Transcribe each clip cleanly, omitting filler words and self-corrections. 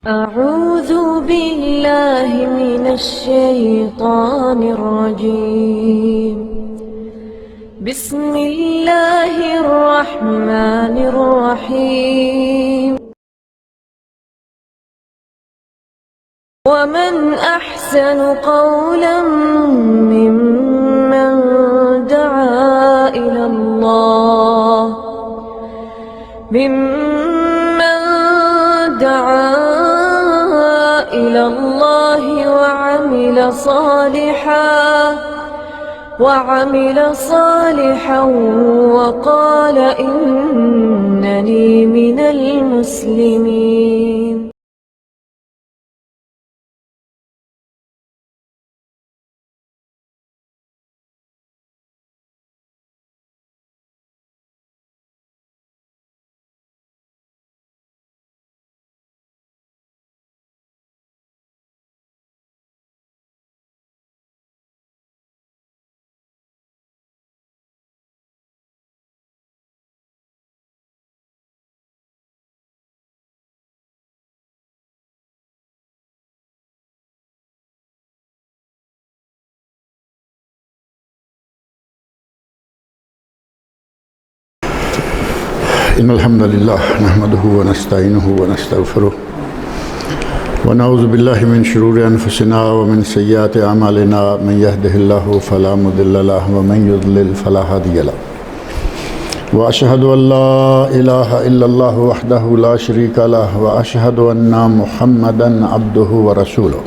أعوذ بالله من الشيطان الرجيم. بسم الله الرحمن الرحيم. ومن أحسن قولا ممن دعا إلى الله وعمل صالحا وقال إنني من المسلمين. إن الحمد لله نحمده ونستعينه ونستغفره ونعوذ بالله من شرور أنفسنا ومن سيئات أعمالنا من يهده الله فلا مضل له ومن يضلل فلا هادي له وأشهد أن لا إله إلا الله وحده لا شريك له وأشهد أن محمدا عبده ورسوله.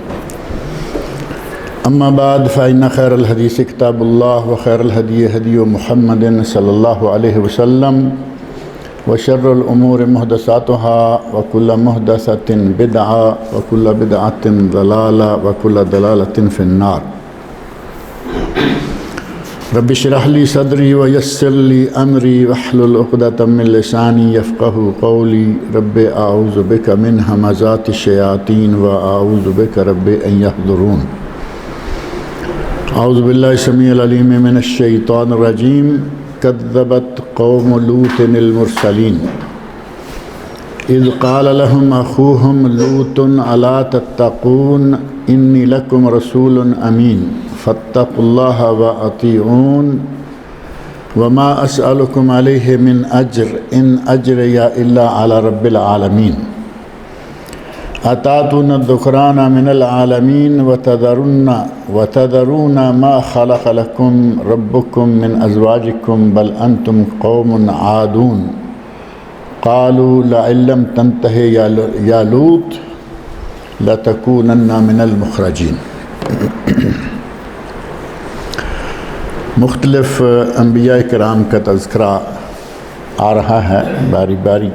أما بعد فإن خير الحديث كتاب الله وخير الهدي هدي محمد صلى الله عليه وسلم وشر الأمور محدثاتها وكل محدثة بدعة وكل بدعة ضلالة وكل ضلالة في النار. رب اشرح لي صدري ويسر لي أمري واحلل عقدة من لساني يفقهوا قولي. رب أعوذ بك من همزات الشياطين وأعوذ بك رب أن يحضرون. أعوذ بالله السميع العليم من الشيطان الرجيم. كذبت قوم لوط المرسلين إذ قال لهم أخوهم لوط ألا تتقون إني لكم رسول أمين فاتقوا الله وأطيعون وما أسألكم عليه من أجر إن أجري إلا على رب العالمين أتاتون الذكران من العالمين وتذرون ما خلق لكم ربكم من أزواجكم بل أنتم قوم عادون قالوا لئن لم تنته يا لوط لتكونن من المخرجين. مختلف انبیاء کرام کا تذکرہ آ رہا ہے باری باری،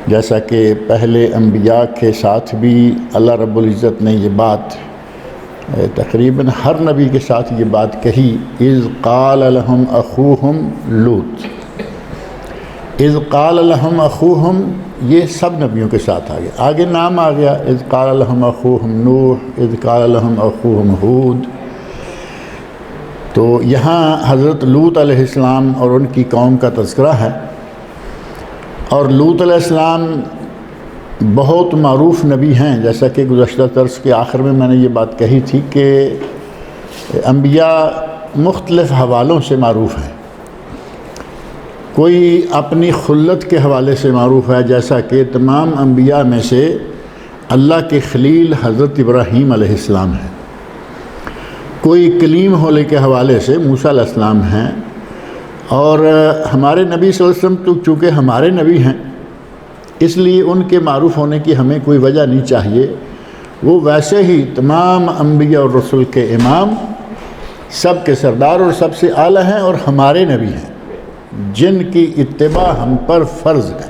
جیسا کہ پہلے انبیاء کے ساتھ بھی اللہ رب العزت نے یہ بات تقریباً ہر نبی کے ساتھ یہ بات کہی. اذ قال لهم اخوهم لوط، اذ قال لهم اخوهم یہ سب نبیوں کے ساتھ آ گیا، آگے نام آ گیا اذ قال لهم اخوهم نوح، اذ قال لهم اخوهم ہود. تو یہاں حضرت لوط علیہ السلام اور ان کی قوم کا تذکرہ ہے. اور لوط علیہ السلام بہت معروف نبی ہیں، جیسا کہ گزشتہ درس کے آخر میں میں نے یہ بات کہی تھی کہ انبیاء مختلف حوالوں سے معروف ہیں. کوئی اپنی خلت کے حوالے سے معروف ہے، جیسا کہ تمام انبیاء میں سے اللہ کے خلیل حضرت ابراہیم علیہ السلام ہیں. کوئی کلیم ہونے کے حوالے سے موسیٰ علیہ السلام ہیں. اور ہمارے نبی صلی اللہ علیہ وسلم تو چونکہ ہمارے نبی ہیں اس لیے ان کے معروف ہونے کی ہمیں کوئی وجہ نہیں چاہیے. وہ ویسے ہی تمام انبیاء اور رسول کے امام، سب کے سردار اور سب سے اعلیٰ ہیں، اور ہمارے نبی ہیں جن کی اتباع ہم پر فرض ہے.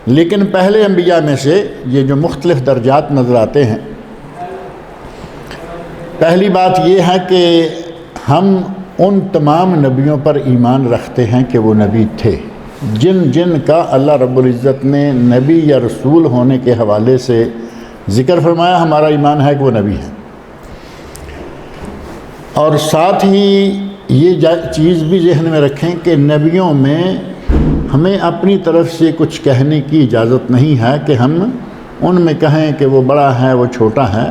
لیکن پہلے انبیاء میں سے یہ جو مختلف درجات نظر آتے ہیں، پہلی بات یہ ہے کہ ہم ان تمام نبیوں پر ایمان رکھتے ہیں کہ وہ نبی تھے، جن کا اللہ رب العزت نے نبی یا رسول ہونے کے حوالے سے ذکر فرمایا. ہمارا ایمان ہے کہ وہ نبی ہیں. اور ساتھ ہی یہ چیز بھی ذہن میں رکھیں کہ نبیوں میں ہمیں اپنی طرف سے کچھ کہنے کی اجازت نہیں ہے کہ ہم ان میں کہیں کہ وہ بڑا ہے وہ چھوٹا ہے،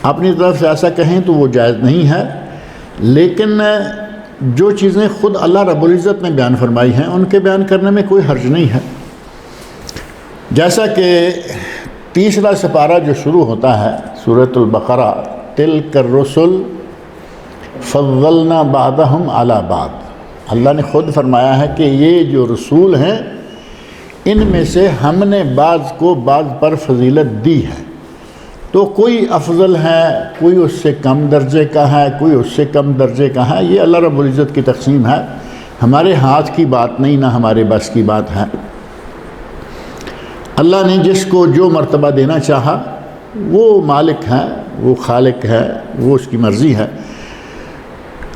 اپنی طرف سے ایسا کہیں تو وہ جائز نہیں ہے، لیکن جو چیزیں خود اللہ رب العزت نے بیان فرمائی ہیں ان کے بیان کرنے میں کوئی حرج نہیں ہے۔ جیسا کہ تیسرا سپارہ جو شروع ہوتا ہے سورۃ البقرہ، تلک الرسل فضلنا بعضهم علی بعض، اللہ نے خود فرمایا ہے کہ یہ جو رسول ہیں ان میں سے ہم نے بعض کو بعض پر فضیلت دی ہے، تو کوئی افضل ہے، کوئی اس سے کم درجے کا ہے، کوئی اس سے کم درجے کا ہے، یہ اللہ رب العزت کی تقسیم ہے، ہمارے ہاتھ کی بات نہیں، نہ ہمارے بس کی بات ہے۔ اللہ نے جس کو جو مرتبہ دینا چاہا وہ مالک ہے، وہ خالق ہے، وہ اس کی مرضی ہے۔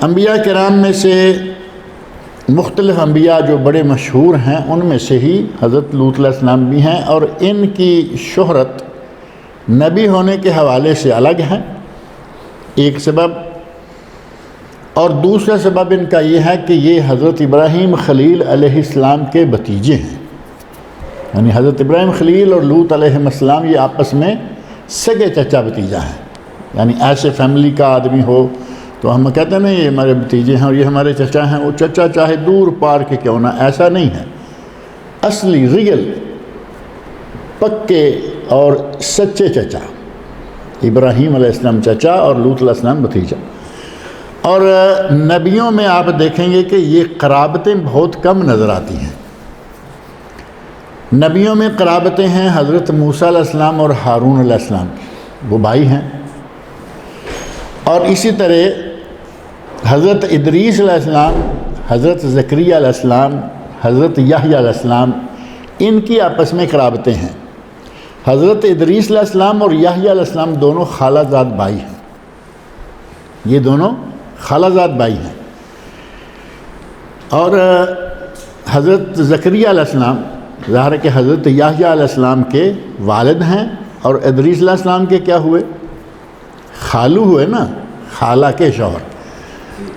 انبیاء کرام میں سے مختلف انبیاء جو بڑے مشہور ہیں ان میں سے ہی حضرت لوط علیہ السلام بھی ہیں، اور ان کی شہرت نبی ہونے کے حوالے سے الگ ہے، ایک سبب، اور دوسرا سبب ان کا یہ ہے کہ یہ حضرت ابراہیم خلیل علیہ السلام کے بھتیجے ہیں، یعنی حضرت ابراہیم خلیل اور لوط علیہ السلام یہ آپس میں سگے چچا بھتیجا ہیں، یعنی ایسے فیملی کا آدمی ہو تو ہم کہتے ہیں نا یہ ہمارے بھتیجے ہیں اور یہ ہمارے چچا ہیں، وہ چچا چاہے دور پار کے کیوں نہ، ایسا نہیں ہے، اصلی ریئل پکے اور سچے چچا، ابراہیم علیہ السلام چچا اور لوط علیہ السلام بھتیجا۔ اور نبیوں میں آپ دیکھیں گے کہ یہ قرابتیں بہت کم نظر آتی ہیں۔ نبیوں میں قرابتیں ہیں حضرت موسیٰ علیہ السلام اور ہارون علیہ السلام کی، وہ بھائی ہیں، اور اسی طرح حضرت ادریس علیہ السلام، حضرت زکریا علیہ السلام، حضرت یحییٰ علیہ السلام، ان کی آپس میں قرابتیں ہیں۔ حضرت ادریس علیہ السلام اور یحییٰ علیہ السلام دونوں خالہ زاد بھائی ہیں، یہ دونوں خالہ زاد بھائی ہیں۔ اور حضرت زکریا علیہ السلام ظاہر ہے کہ حضرت یحییٰ علیہ السلام کے والد ہیں، اور ادریس علیہ السلام کے کیا ہوئے؟ خالو ہوئے نا، خالہ کے شوہر۔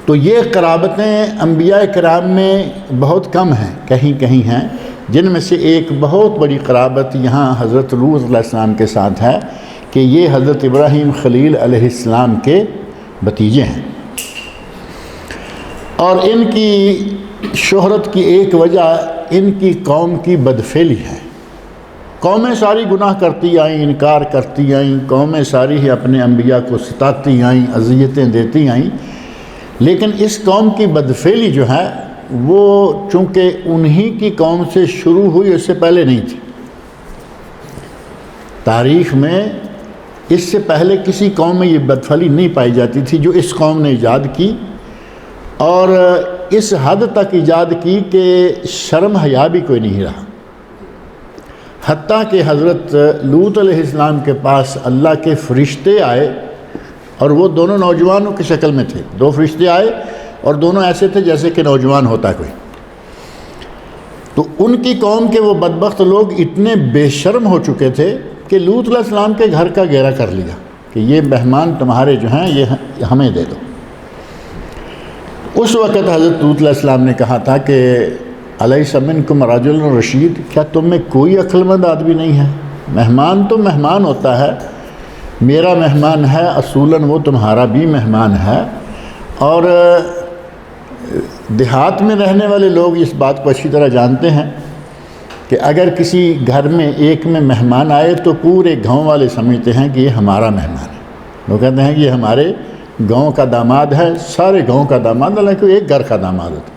تو یہ قرابتیں انبیاء کرام میں بہت کم ہیں، کہیں کہیں ہیں، جن میں سے ایک بہت بڑی قرابت یہاں حضرت لوط علیہ السلام کے ساتھ ہے کہ یہ حضرت ابراہیم خلیل علیہ السلام کے بھتیجے ہیں۔ اور ان کی شہرت کی ایک وجہ ان کی قوم کی بدفعلی ہے۔ قومیں ساری گناہ کرتی آئیں، انکار کرتی آئیں، قومیں ساری ہی اپنے انبیاء کو ستاتی آئیں، اذیتیں دیتی آئیں، لیکن اس قوم کی بدفعلی جو ہے وہ چونکہ انہی کی قوم سے شروع ہوئی، اس سے پہلے نہیں تھی۔ تاریخ میں اس سے پہلے کسی قوم میں یہ بدفعلی نہیں پائی جاتی تھی جو اس قوم نے ایجاد کی، اور اس حد تک ایجاد کی کہ شرم حیا بھی کوئی نہیں رہا۔ حتیٰ کہ حضرت لوط علیہ السلام کے پاس اللہ کے فرشتے آئے، اور وہ دونوں نوجوانوں کی شکل میں تھے، دو فرشتے آئے اور دونوں ایسے تھے جیسے کہ نوجوان ہوتا کوئی۔ تو ان کی قوم کے وہ بدبخت لوگ اتنے بے شرم ہو چکے تھے کہ لوط علیہ السلام کے گھر کا گھیرا کر لیا کہ یہ مہمان تمہارے جو ہیں یہ ہمیں دے دو۔ اس وقت حضرت لوط علیہ السلام نے کہا تھا کہ الیس منکم رجل رشید، کیا تم میں کوئی عقل مند آدمی نہیں ہے؟ مہمان تو مہمان ہوتا ہے، میرا مہمان ہے، اصولاً وہ تمہارا بھی مہمان ہے۔ اور دیہات میں رہنے والے لوگ اس بات کو اچھی طرح جانتے ہیں کہ اگر کسی گھر میں ایک میں مہمان آئے تو پورے گاؤں والے سمجھتے ہیں کہ یہ ہمارا مہمان ہے، وہ کہتے ہیں کہ یہ ہمارے گاؤں کا داماد ہے، سارے گاؤں کا داماد، حالانکہ ایک گھر کا داماد ہوتا۔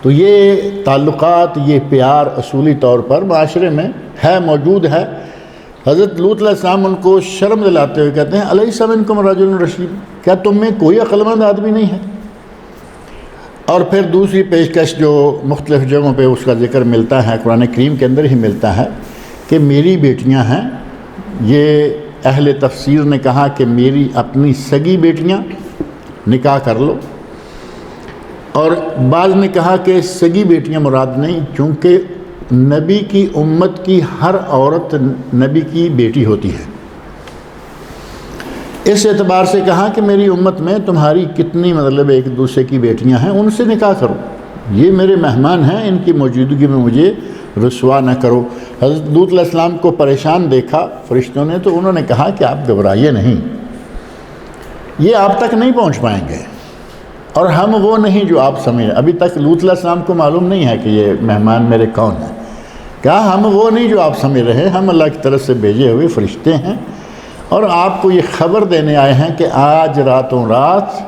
تو یہ تعلقات، یہ پیار اصولی طور پر معاشرے میں ہے، موجود ہے۔ حضرت لوط علیہ السلام ان کو شرم دلاتے ہوئے کہتے ہیں الیس منکم رجل رشید، کیا تم میں کوئی عقل مند آدمی نہیں ہے؟ اور پھر دوسری پیشکش جو مختلف جگہوں پہ اس کا ذکر ملتا ہے، قرآن کریم کے اندر ہی ملتا ہے کہ میری بیٹیاں ہیں۔ یہ اہل تفسیر نے کہا کہ میری اپنی سگی بیٹیاں، نکاح کر لو، اور بعض نے کہا کہ سگی بیٹیاں مراد نہیں، چونکہ نبی کی امت کی ہر عورت نبی کی بیٹی ہوتی ہے۔ اس اعتبار سے کہا کہ میری امت میں تمہاری کتنی مطلب ایک دوسرے کی بیٹیاں ہیں، ان سے نکاح کرو، یہ میرے مہمان ہیں، ان کی موجودگی میں مجھے رسوا نہ کرو۔ حضرت لوط علیہ السلام کو پریشان دیکھا فرشتوں نے تو انہوں نے کہا کہ آپ گھبرائیے نہیں، یہ آپ تک نہیں پہنچ پائیں گے، اور ہم وہ نہیں جو آپ سمجھ۔ ابھی تک لوط علیہ السلام کو معلوم نہیں ہے کہ یہ مہمان میرے کون ہیں، کہا ہم وہ نہیں جو آپ سمجھ رہے، ہم اللہ کی طرف سے بھیجے ہوئے فرشتے ہیں، اور آپ کو یہ خبر دینے آئے ہیں کہ آج راتوں رات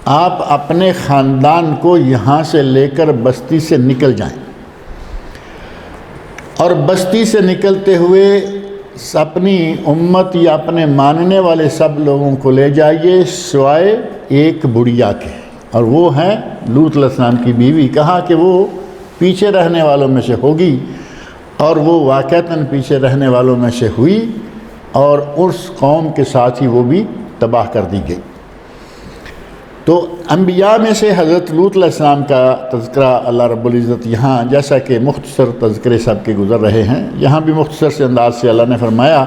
آپ اپنے خاندان کو یہاں سے لے کر بستی سے نکل جائیں، اور بستی سے نکلتے ہوئے اپنی امت یا اپنے ماننے والے سب لوگوں کو لے جائیے سوائے ایک بڑھیا کے، اور وہ ہیں لوط علیہ السلام کی بیوی۔ کہا کہ وہ پیچھے رہنے والوں میں سے ہوگی، اور وہ واقعتاً پیچھے رہنے والوں میں سے ہوئی، اور اس قوم کے ساتھ ہی وہ بھی تباہ کر دی گئی۔ تو انبیاء میں سے حضرت لوط علیہ السلام کا تذکرہ اللہ رب العزت یہاں، جیسا کہ مختصر تذکرے سب کے گزر رہے ہیں، یہاں بھی مختصر سے انداز سے اللہ نے فرمایا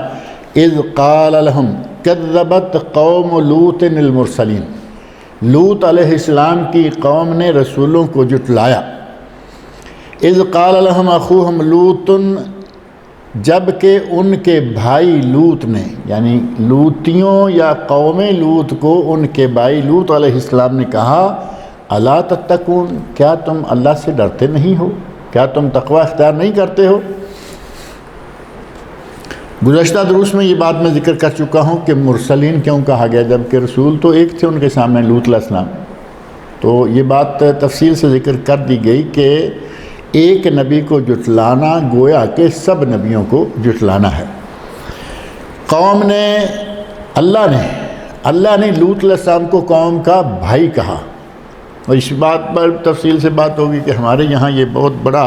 اذ قال لهم کذبت قوم لوط المرسلین، لوط علیہ السلام کی قوم نے رسولوں کو جھٹلایا۔ اذ قال لهم اخوهم لوط، جب کہ ان کے بھائی لوط نے، یعنی لوطیوں یا قوم لوط کو ان کے بھائی لوط علیہ السلام نے کہا الا تتقون، کیا تم اللہ سے ڈرتے نہیں ہو، کیا تم تقوی اختیار نہیں کرتے ہو۔ گزشتہ دروس میں یہ بات میں ذکر کر چکا ہوں کہ مرسلین کیوں کہا گیا، جبکہ رسول تو ایک تھے ان کے سامنے لوط علیہ السلام، تو یہ بات تفصیل سے ذکر کر دی گئی کہ ایک نبی کو جھٹلانا گویا کہ سب نبیوں کو جھٹلانا ہے۔ قوم نے، اللہ نے لوط علیہ السلام کو قوم کا بھائی کہا، اور اس بات پر تفصیل سے بات ہوگی کہ ہمارے یہاں یہ بہت بڑا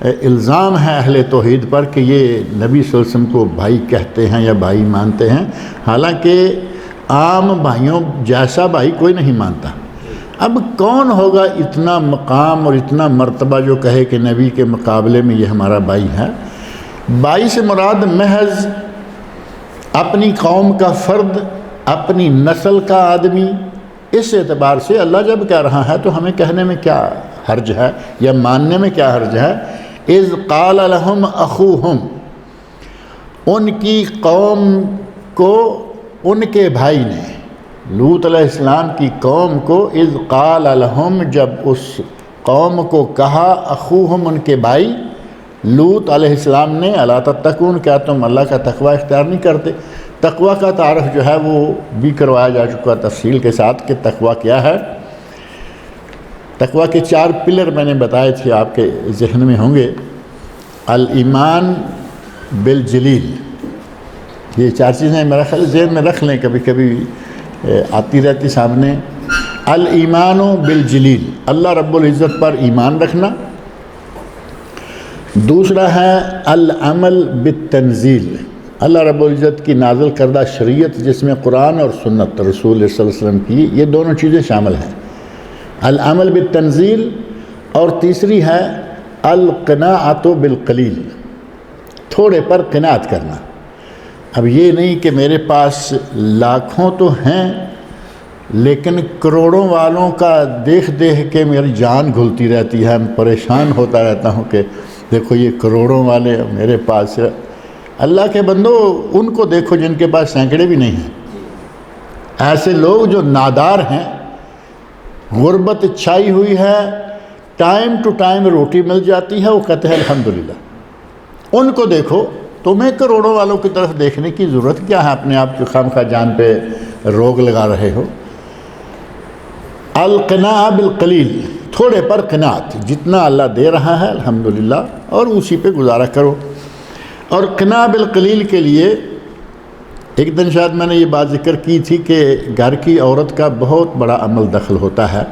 الزام ہے اہل توحید پر کہ یہ نبی صلی اللہ علیہ وسلم کو بھائی کہتے ہیں یا بھائی مانتے ہیں، حالانکہ عام بھائیوں جیسا بھائی کوئی نہیں مانتا۔ اب کون ہوگا اتنا مقام اور اتنا مرتبہ جو کہے کہ نبی کے مقابلے میں یہ ہمارا بھائی ہے؟ بھائی سے مراد محض اپنی قوم کا فرد، اپنی نسل کا آدمی۔ اس اعتبار سے اللہ جب کہہ رہا ہے تو ہمیں کہنے میں کیا حرج ہے یا ماننے میں کیا حرج ہے۔ اذ قال لهم اخوهم، ان کی قوم کو ان کے بھائی نے، لوط علیہ السلام کی قوم کو، اذ قال لهم، جب اس قوم کو کہا، اخوہم ان کے بھائی لوط علیہ السلام نے، الا تتقون، کیا تم اللہ کا تقوی اختیار نہیں کرتے۔ تقوی کا تعارف جو ہے وہ بھی کروایا جا چکا تفصیل کے ساتھ کہ تقوی کیا ہے۔ تقوی کے 4 پلر میں نے بتائے تھے، آپ کے ذہن میں ہوں گے۔ الایمان بالجلیل، یہ 4 چیزیں میرا خیال ذہن میں رکھ لیں، کبھی کبھی آتی رہتی سامنے۔ الایمان بالجلیل، اللہ رب العزت پر ایمان رکھنا۔ دوسرا ہے العمل بالتنزیل، اللہ رب العزت کی نازل کردہ شریعت جس میں قرآن اور سنت رسول صلی اللہ علیہ وسلم کی، یہ دونوں چیزیں شامل ہیں، العمل بالتنزیل۔ اور تیسری ہے القناعۃ بالقلیل، تھوڑے پر قناعت کرنا۔ اب یہ نہیں کہ میرے پاس لاکھوں تو ہیں لیکن کروڑوں والوں کا دیکھ کے میری جان گھلتی رہتی ہے، میں پریشان ہوتا رہتا ہوں کہ دیکھو یہ کروڑوں والے میرے پاس۔ اللہ کے بندو، ان کو دیکھو جن کے پاس سینکڑے بھی نہیں ہیں۔ ایسے لوگ جو نادار ہیں، غربت چھائی ہوئی ہے، ٹائم ٹو ٹائم روٹی مل جاتی ہے، وہ کہتے ہیں الحمدللہ، ان کو دیکھو۔ تمہیں کروڑوں والوں کی طرف دیکھنے کی ضرورت کیا ہے؟ اپنے آپ کی خواہ جان پہ روگ لگا رہے ہو۔ القناع بالقلیل، تھوڑے پر قناعت، جتنا اللہ دے رہا ہے الحمدللہ، اور اسی پہ گزارا کرو۔ اور قناع بالقلیل کے لیے ایک دن شاید میں نے یہ بات ذکر کی تھی کہ گھر کی عورت کا بہت بڑا عمل دخل ہوتا ہے۔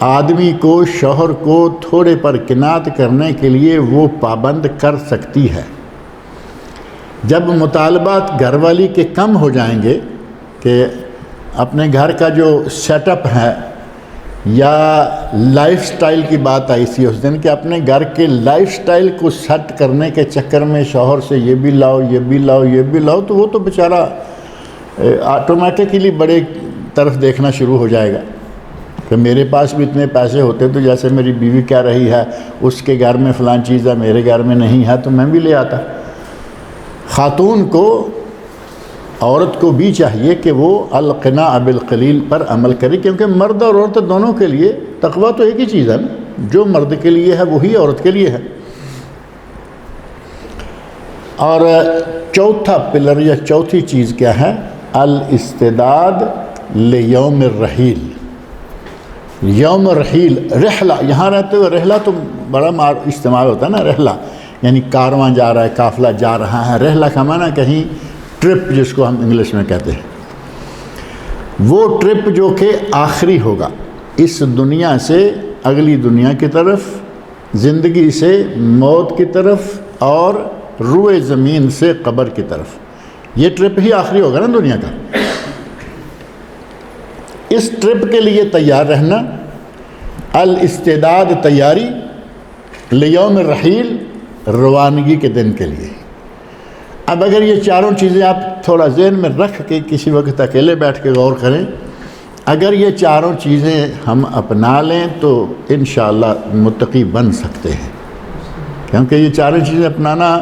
آدمی کو، شوہر کو تھوڑے پر قناعت کرنے کے لیے وہ پابند کر سکتی ہے۔ جب مطالبات گھر والی کے کم ہو جائیں گے کہ اپنے گھر کا جو سیٹ اپ ہے، یا لائف سٹائل کی بات آئی تھی اس دن کہ اپنے گھر کے لائف سٹائل کو سیٹ کرنے کے چکر میں شوہر سے یہ بھی لاؤ، یہ بھی لاؤ، یہ بھی لاؤ، تو وہ تو بیچارہ آٹومیٹکلی بڑے طرف دیکھنا شروع ہو جائے گا کہ میرے پاس بھی اتنے پیسے ہوتے تو جیسے میری بیوی کہہ رہی ہے اس کے گھر میں فلاں چیز ہے میرے گھر میں نہیں ہے تو میں بھی لے آتا۔ خاتون کو، عورت کو بھی چاہیے کہ وہ القناع بالقلیل پر عمل کرے، کیونکہ مرد اور عورت دونوں کے لیے تقویٰ تو ایک ہی چیز ہے نا، جو مرد کے لیے ہے وہی عورت کے لیے ہے۔ اور چوتھا پلر یا چوتھی چیز کیا ہے؟ الاستعداد لیوم الرحیل۔ یوم الرحیل، رحلہ، یہاں رہتے ہوئے رحلہ تو بڑا استعمال ہوتا ہے نا، رحلہ یعنی کارواں جا رہا ہے، قافلہ جا رہا ہے۔ رحلہ کا معنی کہیں ٹرپ، جس کو ہم انگلش میں کہتے ہیں، وہ ٹرپ جو کہ آخری ہوگا، اس دنیا سے اگلی دنیا کی طرف، زندگی سے موت کی طرف، اور روئے زمین سے قبر کی طرف۔ یہ ٹرپ ہی آخری ہوگا نا دنیا کا۔ اس ٹرپ کے لیے تیار رہنا، الاستعداد، تیاری، لیوم الرحیل، روانگی کے دن کے لیے۔ اب اگر یہ چاروں چیزیں آپ تھوڑا ذہن میں رکھ کے کسی وقت اکیلے بیٹھ کے غور کریں، اگر یہ چاروں چیزیں ہم اپنا لیں تو انشاءاللہ متقی بن سکتے ہیں، کیونکہ یہ چاروں چیزیں اپنانا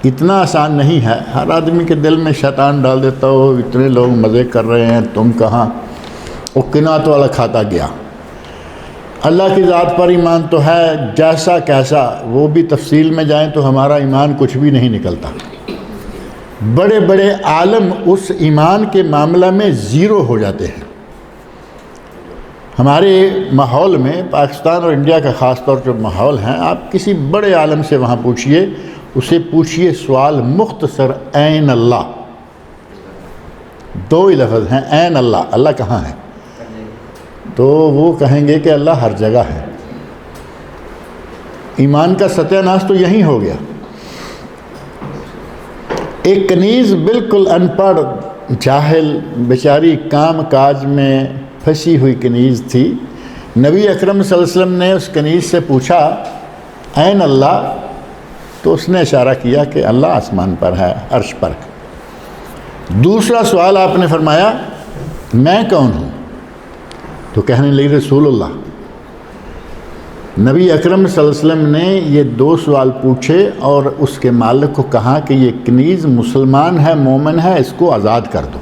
اتنا آسان نہیں ہے۔ ہر آدمی کے دل میں شیطان ڈال دیتا ہو، اتنے لوگ مزے کر رہے ہیں، تم کہاں، وہ قناعت والا کھاتا گیا۔ اللہ کی ذات پر ایمان تو ہے، جیسا کیسا، وہ بھی تفصیل میں جائیں تو ہمارا ایمان کچھ بھی نہیں نکلتا۔ بڑے بڑے عالم اس ایمان کے معاملہ میں زیرو ہو جاتے ہیں۔ ہمارے ماحول میں، پاکستان اور انڈیا کا خاص طور پر ماحول ہے، آپ کسی بڑے عالم سے وہاں پوچھئے، اسے پوچھئے سوال مختصر، این اللہ، دو ہی لفظ ہیں، این اللہ، اللہ کہاں ہے؟ تو وہ کہیں گے کہ اللہ ہر جگہ ہے۔ ایمان کا ستیہ ناش تو یہی ہو گیا۔ ایک کنیز بالکل ان پڑھ، جاہل، بیچاری کام کاج میں پھنسی ہوئی کنیز تھی۔ نبی اکرم صلی اللہ علیہ وسلم نے اس کنیز سے پوچھا این اللہ، تو اس نے اشارہ کیا کہ اللہ آسمان پر ہے، عرش پر۔ دوسرا سوال آپ نے فرمایا میں کون ہوں؟ تو کہنے لگی رسول اللہ۔ نبی اکرم صلی اللہ علیہ وسلم نے یہ دو سوال پوچھے اور اس کے مالک کو کہا کہ یہ کنیز مسلمان ہے، مومن ہے، اس کو آزاد کر دو۔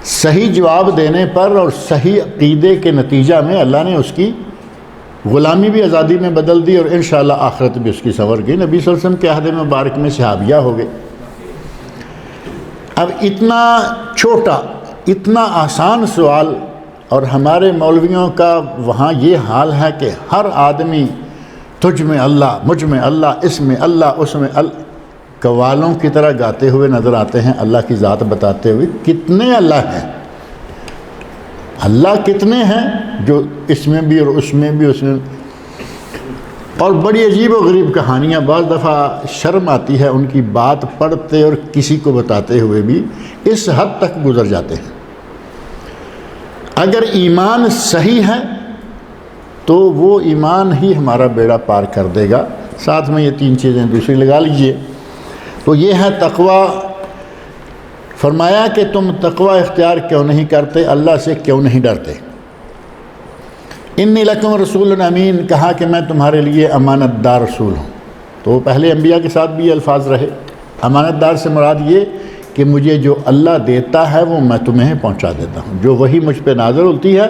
صحیح جواب دینے پر اور صحیح عقیدے کے نتیجہ میں اللہ نے اس کی غلامی بھی آزادی میں بدل دی، اور انشاءاللہ آخرت بھی اس کی سنور گئی۔ نبی صلی اللہ علیہ وسلم کے عہد مبارک میں صحابیہ ہو گئے۔ اب اتنا چھوٹا، اتنا آسان سوال، اور ہمارے مولویوں کا وہاں یہ حال ہے کہ ہر آدمی تجھ میں اللہ، مجھ میں اللہ، اس میں اللہ، اس میں اللہ، قوالوں کی طرح گاتے ہوئے نظر آتے ہیں، اللہ کی ذات بتاتے ہوئے۔ کتنے اللہ ہیں؟ اللہ کتنے ہیں جو اس میں بھی اور اس میں بھی، اس میں۔ اور بڑی عجیب و غریب کہانیاں، بعض دفعہ شرم آتی ہے ان کی بات پڑھتے اور کسی کو بتاتے ہوئے بھی، اس حد تک گزر جاتے ہیں۔ اگر ایمان صحیح ہے تو وہ ایمان ہی ہمارا بیڑا پار کر دے گا۔ ساتھ میں یہ تین چیزیں دوسری لگا لیجئے، تو یہ ہے تقوی۔ فرمایا کہ تم تقوی اختیار کیوں نہیں کرتے، اللہ سے کیوں نہیں ڈرتے۔ انی لکم رسول امین، کہا کہ میں تمہارے لیے امانت دار رسول ہوں۔ تو پہلے انبیاء کے ساتھ بھی یہ الفاظ رہے۔ امانت دار سے مراد یہ کہ مجھے جو اللہ دیتا ہے وہ میں تمہیں پہنچا دیتا ہوں، جو وحی مجھ پہ نازل ہوتی ہے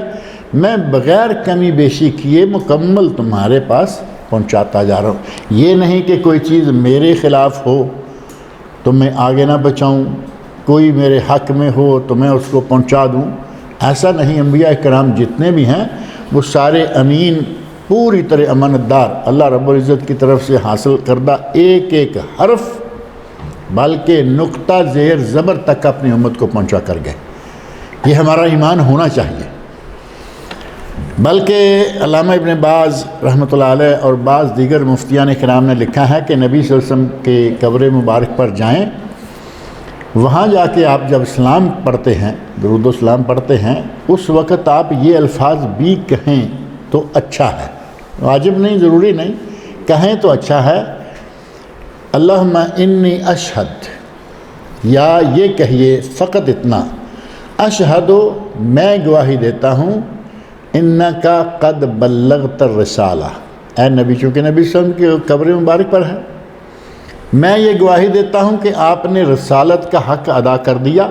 میں بغیر کمی بیشی کیے مکمل تمہارے پاس پہنچاتا جا رہا ہوں۔ یہ نہیں کہ کوئی چیز میرے خلاف ہو تو میں آگے نہ بچاؤں، کوئی میرے حق میں ہو تو میں اس کو پہنچا دوں، ایسا نہیں۔ انبیاء کرام جتنے بھی ہیں وہ سارے امین، پوری طرح امانت دار، اللہ رب العزت کی طرف سے حاصل کردہ ایک ایک حرف بلکہ نقطہ زیر زبر تک اپنی امت کو پہنچا کر گئے۔ یہ ہمارا ایمان ہونا چاہیے۔ بلکہ علامہ ابن باز رحمۃ اللہ علیہ اور بعض دیگر مفتیان کرام نے لکھا ہے کہ نبی صلی اللہ علیہ وسلم کے قبر مبارک پر جائیں، وہاں جا کے آپ جب سلام پڑھتے ہیں، درود و سلام پڑھتے ہیں، اس وقت آپ یہ الفاظ بھی کہیں تو اچھا ہے، واجب نہیں، ضروری نہیں، کہیں تو اچھا ہے۔ اللہم انی اشہد، یا یہ کہیے فقط اتنا، اشہد، میں گواہی دیتا ہوں، انکا قد بلغت الرسالہ، اے نبی، چونکہ نبی صلی اللہ علیہ وسلم کی قبر مبارک پر ہے، میں یہ گواہی دیتا ہوں کہ آپ نے رسالت کا حق ادا کر دیا،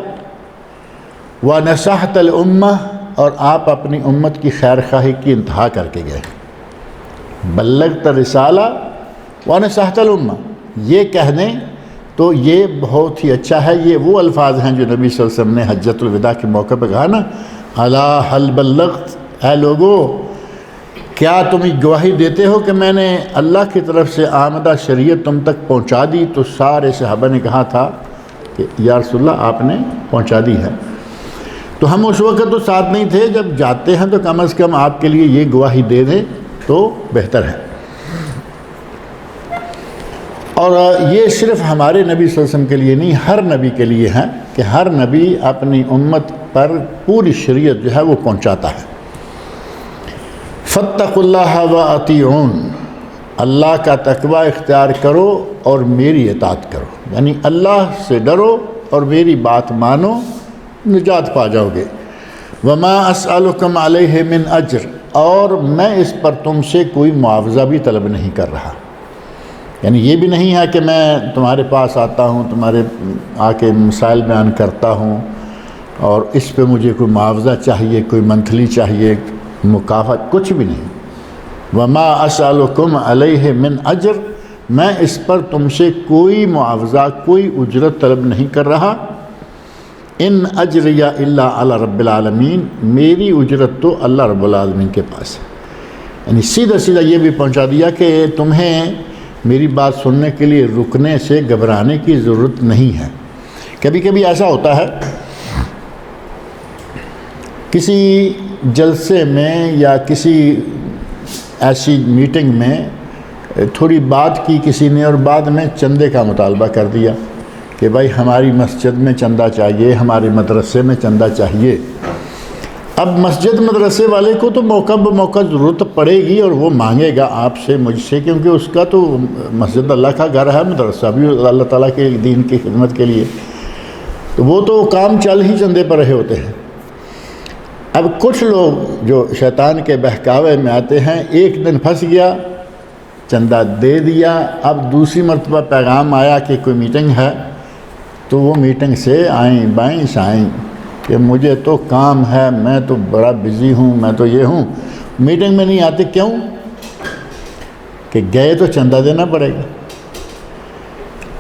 وَنَصَحْتَ الْأُمَّةَ، اور آپ اپنی امت کی خیر خواہی کی انتہا کر کے گئے۔ بلغت الرسالہ وَنَصَحْتَ الْأُمَّةَ، یہ کہہ دیں تو یہ بہت ہی اچھا ہے۔ یہ وہ الفاظ ہیں جو نبی صلی اللہ علیہ وسلم نے حجۃ الوداع کے موقع پہ کہا نا، الا هل بلغت، اے لوگو کیا تم گواہی دیتے ہو کہ میں نے اللہ کی طرف سے آمدہ شریعت تم تک پہنچا دی؟ تو سارے صحابہ نے کہا تھا کہ یا رسول اللہ آپ نے پہنچا دی ہے۔ تو ہم اس وقت تو ساتھ نہیں تھے، جب جاتے ہیں تو کم از کم آپ کے لیے یہ گواہی دے دیں تو بہتر ہے۔ اور یہ صرف ہمارے نبی صلی اللہ علیہ وسلم کے لیے نہیں، ہر نبی کے لیے ہے کہ ہر نبی اپنی امت پر پوری شریعت جو ہے وہ پہنچاتا ہے۔ فاتقوا اللہ واطیعون، اللہ کا تقوی اختیار کرو اور میری اطاعت کرو، یعنی اللہ سے ڈرو اور میری بات مانو، نجات پا جاؤ گے۔ وما اسألکم علیہ من اجر، اور میں اس پر تم سے کوئی معاوضہ بھی طلب نہیں کر رہا، یعنی یہ بھی نہیں ہے کہ میں تمہارے پاس آتا ہوں، تمہارے آ کے مسائل بیان کرتا ہوں اور اس پہ مجھے کوئی معاوضہ چاہیے، کوئی منتھلی چاہیے، مکافات، کچھ بھی نہیں۔ وما اسألکم علیہ من اجر، میں اس پر تم سے کوئی معاوضہ، کوئی اجرت طلب نہیں کر رہا۔ ان اجریہ الا علی رب العالمین، میری اجرت تو اللہ رب العالمین کے پاس ہے۔ یعنی سیدھا سیدھا یہ بھی پہنچا دیا کہ تمہیں میری بات سننے کے لیے رکنے سے گھبرانے کی ضرورت نہیں ہے۔ کبھی کبھی ایسا ہوتا ہے کسی جلسے میں یا کسی ایسی میٹنگ میں تھوڑی بات کی کسی نے اور بعد میں چندے کا مطالبہ کر دیا کہ بھائی ہماری مسجد میں چندہ چاہیے، ہمارے مدرسے میں چندہ چاہیے۔ اب مسجد مدرسے والے کو تو موقع بموقع ضرورت پڑے گی اور وہ مانگے گا آپ سے، مجھ سے، کیونکہ اس کا تو مسجد اللہ کا گھر ہے، مدرسہ بھی اللہ تعالیٰ کے دین کی خدمت کے لیے، تو وہ تو کام چل ہی چندے پر رہے ہوتے ہیں۔ اب کچھ لوگ جو شیطان کے بہکاوے میں آتے ہیں، ایک دن پھنس گیا، چندہ دے دیا، اب دوسری مرتبہ پیغام آیا کہ کوئی میٹنگ ہے، تو وہ میٹنگ سے آئیں بائیں سائیں کہ مجھے تو کام ہے، میں تو بڑا بزی ہوں، میں تو یہ ہوں، میٹنگ میں نہیں آتے۔ کیوں؟ کہ گئے تو چندہ دینا پڑے گا۔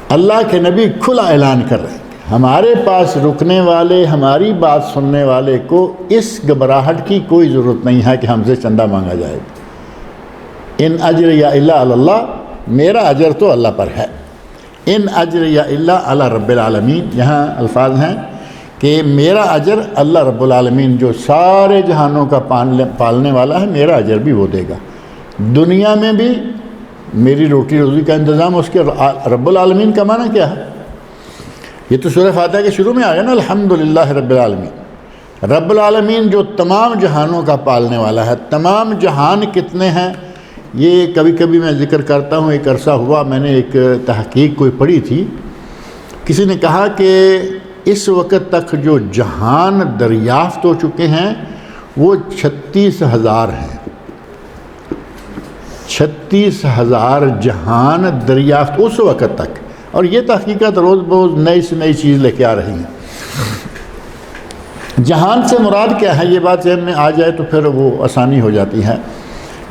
اللہ کے نبی کھلا اعلان کر رہے ہیں، ہمارے پاس رکنے والے، ہماری بات سننے والے کو اس گھبراہٹ کی کوئی ضرورت نہیں ہے کہ ہم سے چندہ مانگا جائے گا۔ ان اجریہ الا علی اللہ، میرا اجر تو اللہ پر ہے۔ ان اجریہ الا علی رب العالمین، یہاں الفاظ ہیں کہ میرا اجر اللہ رب العالمین جو سارے جہانوں کا پالنے والا ہے، میرا اجر بھی وہ دے گا۔ دنیا میں بھی میری روٹی روزی کا انتظام اس کے رب العالمین کا معنی کیا ہے؟ یہ تو سورہ فاتحہ کے شروع میں آیا نا، الحمدللہ رب العالمین، رب العالمین جو تمام جہانوں کا پالنے والا ہے۔ تمام جہان کتنے ہیں یہ کبھی کبھی میں ذکر کرتا ہوں۔ ایک عرصہ ہوا میں نے ایک تحقیق کوئی پڑھی تھی، کسی نے کہا کہ اس وقت تک جو جہان دریافت ہو چکے ہیں وہ 36,000 ہیں۔ 36,000 جہان دریافت اس وقت تک، اور یہ تحقیقات روز بروز نئی سے نئی چیز لے کے آ رہی ہیں۔ جہان سے مراد کیا ہے؟ یہ بات ذہن میں آ جائے تو پھر وہ آسانی ہو جاتی ہے۔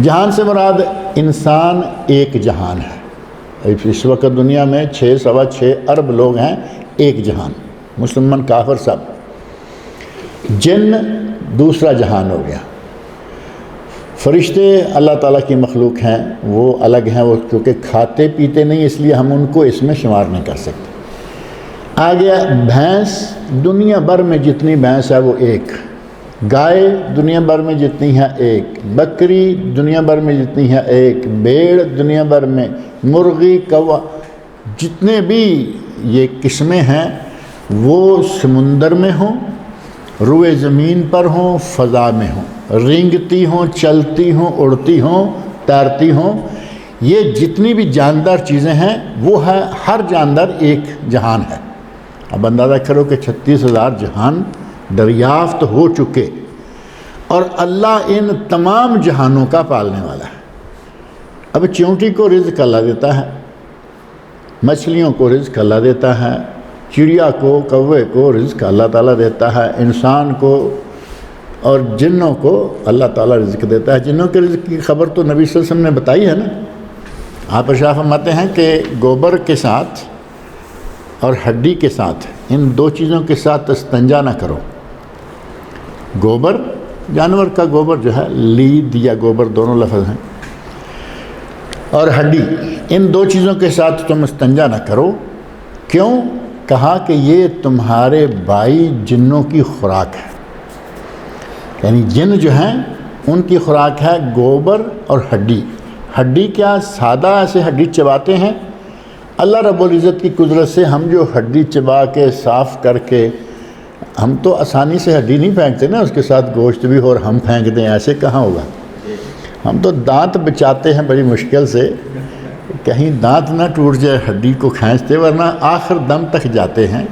جہان سے مراد انسان ایک جہان ہے۔ اس وقت دنیا میں 6.6 ارب لوگ ہیں، ایک جہان، مسلمان کافر سب۔ جن دوسرا جہان ہو گیا۔ فرشتے اللہ تعالیٰ کی مخلوق ہیں، وہ الگ ہیں، وہ کیونکہ کھاتے پیتے نہیں اس لیے ہم ان کو اس میں شمار نہیں کر سکتے۔ آ گیا بھینس، دنیا بھر میں جتنی بھینس ہے وہ ایک، گائے دنیا بھر میں جتنی ہے ایک، بکری دنیا بھر میں جتنی ہے ایک، بھیڑ دنیا بھر میں، مرغی، کوا، جتنے بھی یہ قسمیں ہیں وہ سمندر میں ہوں، روئے زمین پر ہوں، فضا میں ہوں، رینگتی ہوں، چلتی ہوں، اڑتی ہوں، تیرتی ہوں، یہ جتنی بھی جاندار چیزیں ہیں وہ ہے، ہر جاندار ایک جہان ہے۔ اب اندازہ کرو کہ 36,000 جہان دریافت ہو چکے، اور اللہ ان تمام جہانوں کا پالنے والا ہے۔ اب چیونٹی کو رزق اللہ دیتا ہے، مچھلیوں کو رزق اللہ دیتا ہے، چڑیا کو، کوے کو رزق اللہ تعالیٰ دیتا ہے، انسان کو اور جنوں کو اللہ تعالیٰ رزق دیتا ہے۔ جنوں کے رزق کی خبر تو نبی صلی اللہ علیہ وسلم نے بتائی ہے نا۔ آپ ارشاد فرماتے ہیں کہ گوبر کے ساتھ اور ہڈی کے ساتھ، ان دو چیزوں کے ساتھ استنجا نہ کرو۔ گوبر، جانور کا گوبر جو ہے، لید یا گوبر دونوں لفظ ہیں، اور ہڈی، ان دو چیزوں کے ساتھ تم استنجا نہ کرو۔ کیوں؟ کہا کہ یہ تمہارے بائی جنوں کی خوراک ہے، یعنی جن جو ہیں ان کی خوراک ہے گوبر اور ہڈی۔ ہڈی کیا سادہ ایسے ہڈی چباتے ہیں؟ اللہ رب العزت کی قدرت سے ہم جو ہڈی چبا کے صاف کر کے، ہم تو آسانی سے ہڈی نہیں پھینکتے نا، اس کے ساتھ گوشت بھی اور ہم پھینک دیں، ایسے کہاں ہوگا؟ ہم تو دانت بچاتے ہیں بڑی مشکل سے، کہیں دانت نہ ٹوٹ جائے، ہڈی کو کھینچتے، ورنہ آخر دم تک جاتے ہیں۔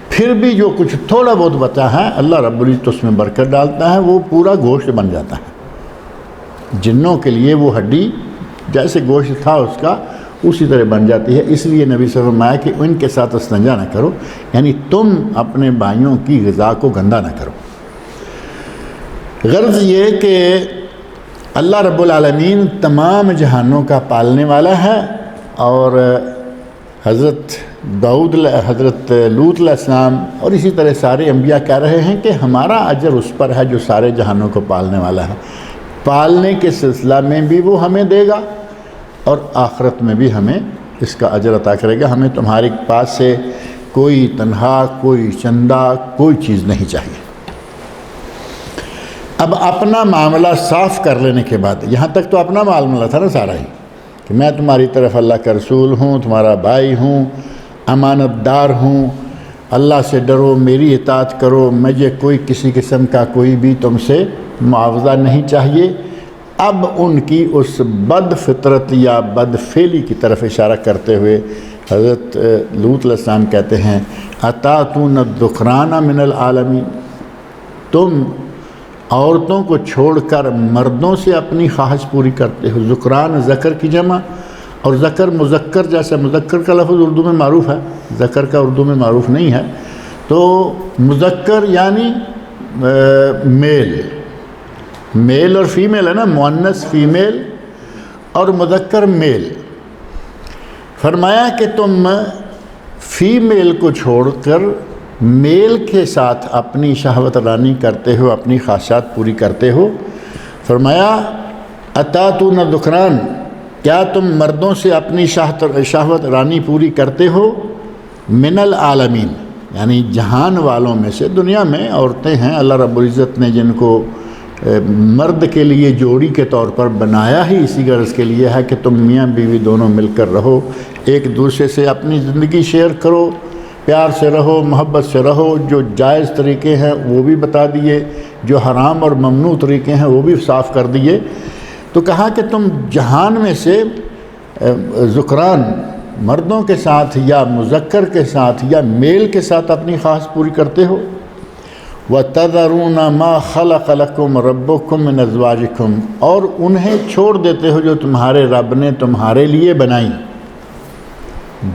پھر بھی جو کچھ تھوڑا بہت بچا ہے اللہ رب العزت اس میں برکت ڈالتا ہے، وہ پورا گوشت بن جاتا ہے۔ جنوں کے لیے وہ ہڈی جیسے گوشت تھا اس کا، اسی طرح بن جاتی ہے۔ اس لیے نبی صلی اللہ علیہ وسلم نے فرمایا کہ ان کے ساتھ استنجا نہ کرو، یعنی تم اپنے بھائیوں کی غذا کو گندا نہ کرو۔ غرض یہ کہ اللہ رب العالمین تمام جہانوں کا پالنے والا ہے، اور حضرت حضرت لوط علیہ السلام اور اسی طرح سارے انبیاء کہہ رہے ہیں کہ ہمارا اجر اس پر ہے جو سارے جہانوں کو پالنے والا ہے۔ پالنے کے سلسلہ میں بھی وہ ہمیں دے گا، اور آخرت میں بھی ہمیں اس کا اجر عطا کرے گا۔ ہمیں تمہارے پاس سے کوئی تنخواہ، کوئی چندہ، کوئی چیز نہیں چاہیے۔ اب اپنا معاملہ صاف کر لینے کے بعد، یہاں تک تو اپنا معاملہ تھا نا سارا ہی، کہ میں تمہاری طرف اللہ کا رسول ہوں، تمہارا بھائی ہوں، امانت دار ہوں، اللہ سے ڈرو، میری اطاعت کرو، مجھے کوئی کسی قسم کا کوئی بھی تم سے معاوضہ نہیں چاہیے۔ اب ان کی اس بد فطرت یا بد فعلی کی طرف اشارہ کرتے ہوئے حضرت لوط علیہ السلام کہتے ہیں اتاتون الذکران من العالمین، تم عورتوں کو چھوڑ کر مردوں سے اپنی خواہش پوری کرتے ہو۔ ذکران ذکر کی جمع، اور ذکر مذکر، جیسے مذکر کا لفظ اردو میں معروف ہے، ذکر کا اردو میں معروف نہیں ہے، تو مذکر یعنی میل اور فیمیل ہے نا، مؤنث فیمیل اور مذکر میل۔ فرمایا کہ تم فیمیل کو چھوڑ کر میل کے ساتھ اپنی شہوت رانی کرتے ہو، اپنی خواہشات پوری کرتے ہو۔ فرمایا اتاتون الذکران، کیا تم مردوں سے اپنی شہوت رانی پوری کرتے ہو؟ من العالمین، یعنی جہان والوں میں سے۔ دنیا میں عورتیں ہیں، اللہ رب العزت نے جن کو مرد کے لیے جوڑی کے طور پر بنایا ہی اسی غرض کے لیے ہے کہ تم میاں بیوی دونوں مل کر رہو، ایک دوسرے سے اپنی زندگی شیئر کرو، پیار سے رہو، محبت سے رہو۔ جو جائز طریقے ہیں وہ بھی بتا دیے، جو حرام اور ممنوع طریقے ہیں وہ بھی صاف کر دیے۔ تو کہا کہ تم جہان میں سے ذکران، مردوں کے ساتھ یا مذکر کے ساتھ یا میل کے ساتھ اپنی خواہش پوری کرتے ہو۔ وَتَذَرُونَ مَا خَلَقَ لَكُمْ رَبُّكُمْ مِنْ أَزْوَاجِكُمْ، اور انہیں چھوڑ دیتے ہو جو تمہارے رب نے تمہارے لیے بنائی،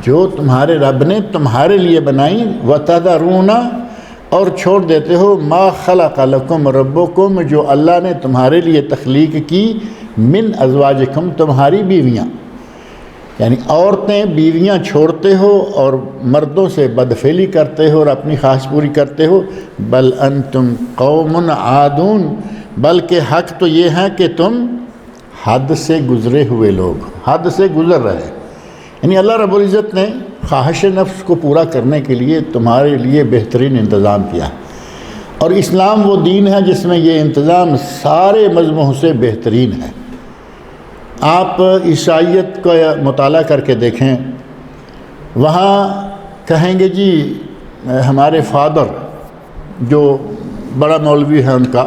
جو تمہارے رب نے تمہارے لیے بنائی۔ وَتَذَرُونَ، اور چھوڑ دیتے ہو مَا خَلَقَ لَكُمْ رَبُّكُمْ، جو اللہ نے تمہارے لیے تخلیق کی، مِنْ أَزْوَاجِكُمْ، تمہاری بیویاں، یعنی عورتیں بیویاں چھوڑتے ہو اور مردوں سے بدفعلی کرتے ہو اور اپنی خواہش پوری کرتے ہو۔ بل انتم قوم عادون، بلکہ حق تو یہ ہے کہ تم حد سے گزرے ہوئے لوگ، حد سے گزر رہے، یعنی اللہ رب العزت نے خواہش نفس کو پورا کرنے کے لیے تمہارے لیے بہترین انتظام کیا، اور اسلام وہ دین ہے جس میں یہ انتظام سارے مذہبوں سے بہترین ہے۔ آپ عیسائیت کا مطالعہ کر کے دیکھیں، وہاں کہیں گے جی ہمارے فادر، جو بڑا مولوی ہے ان کا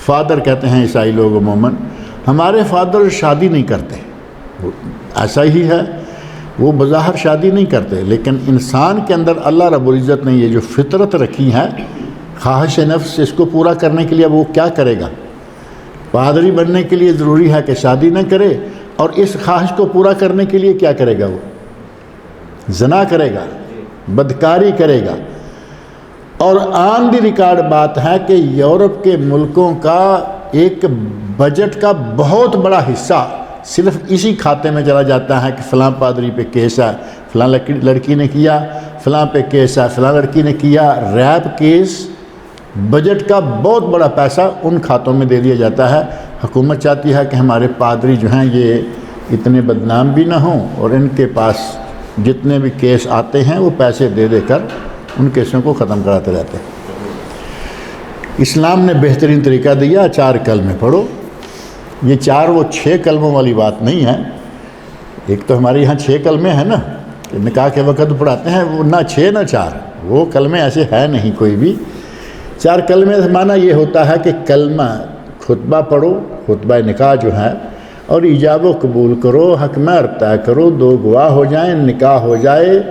فادر کہتے ہیں عیسائی لوگ عموماً، ہمارے فادر شادی نہیں کرتے۔ ایسا ہی ہے، وہ بظاہر شادی نہیں کرتے، لیکن انسان کے اندر اللہ رب العزت نے یہ جو فطرت رکھی ہے خواہش نفس، اس کو پورا کرنے کے لیے وہ کیا کرے گا؟ پادری بننے کے لیے ضروری ہے کہ شادی نہ کرے، اور اس خواہش کو پورا کرنے کے لیے کیا کرے گا؟ وہ زنا کرے گا، بدکاری کرے گا۔ اور آن دی ریکارڈ بات ہے کہ یورپ کے ملکوں کا ایک بجٹ کا بہت بڑا حصہ صرف اسی کھاتے میں چلا جاتا ہے کہ فلاں پادری پہ کیس ہے، فلاں لڑکی نے کیا، فلاں پہ کیس ہے، فلاں لڑکی نے کیا، ریپ کیس۔ بجٹ کا بہت بڑا پیسہ ان کھاتوں میں دے دیا جاتا ہے۔ حکومت چاہتی ہے کہ ہمارے پادری جو ہیں یہ اتنے بدنام بھی نہ ہوں، اور ان کے پاس جتنے بھی کیس آتے ہیں وہ پیسے دے دے کر ان کیسوں کو ختم کراتے رہتے ہیں۔ اسلام نے بہترین طریقہ دیا، 4 کلمے پڑھو۔ یہ 4 وہ 6 کلموں والی بات نہیں ہے۔ ایک تو ہمارے یہاں 6 کلمے ہیں نا، کہ نکاح کے وقت پڑھاتے ہیں، وہ نہ 6 نہ 4، وہ کلمے ایسے ہے نہیں کوئی بھی۔ 4 کلمے سے معنی یہ ہوتا ہے کہ کلمہ خطبہ پڑھو، خطبہ نکاح جو ہے، اور ایجاب و قبول کرو، حق مہر طے کرو، 2 گواہ ہو جائیں، نکاح ہو جائے،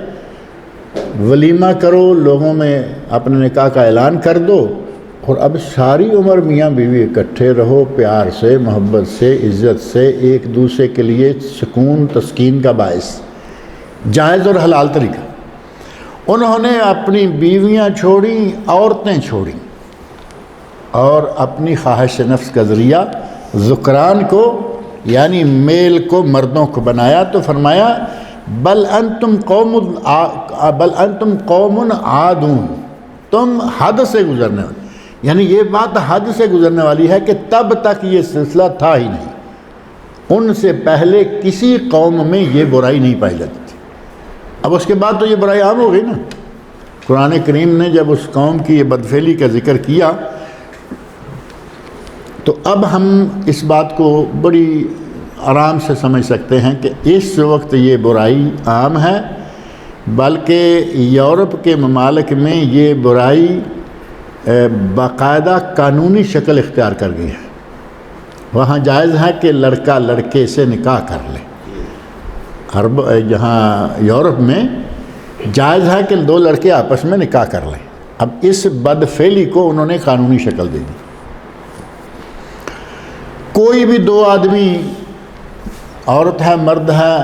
ولیمہ کرو، لوگوں میں اپنے نکاح کا اعلان کر دو، اور اب ساری عمر میاں بیوی اکٹھے رہو، پیار سے، محبت سے، عزت سے، ایک دوسرے کے لیے سکون تسکین کا باعث، جائز اور حلال طریقہ۔ انہوں نے اپنی بیویاں چھوڑیں، عورتیں چھوڑیں، اور اپنی خواہش نفس کا ذریعہ ذکران کو یعنی میل کو مردوں کو بنایا، تو فرمایا بل انتم قوم عادون، تم حد سے گزرنے والے، یعنی یہ بات حد سے گزرنے والی ہے کہ تب تک یہ سلسلہ تھا ہی نہیں، ان سے پہلے کسی قوم میں یہ برائی نہیں پائی جاتی تھی۔ اب اس کے بعد تو یہ برائی عام ہو گئی نا۔ قرآن کریم نے جب اس قوم کی یہ بدفعلی کا ذکر کیا تو اب ہم اس بات کو بڑی آرام سے سمجھ سکتے ہیں کہ اس وقت یہ برائی عام ہے، بلکہ یورپ کے ممالک میں یہ برائی باقاعدہ قانونی شکل اختیار کر گئی ہے۔ وہاں جائز ہے کہ لڑکا لڑکے سے نکاح کر لے، جہاں یورپ میں جائز ہے کہ 2 لڑکے آپس میں نکاح کر لیں۔ اب اس بدفعلی کو انہوں نے قانونی شکل دے دی۔ کوئی بھی 2 آدمی، عورت ہے مرد ہے،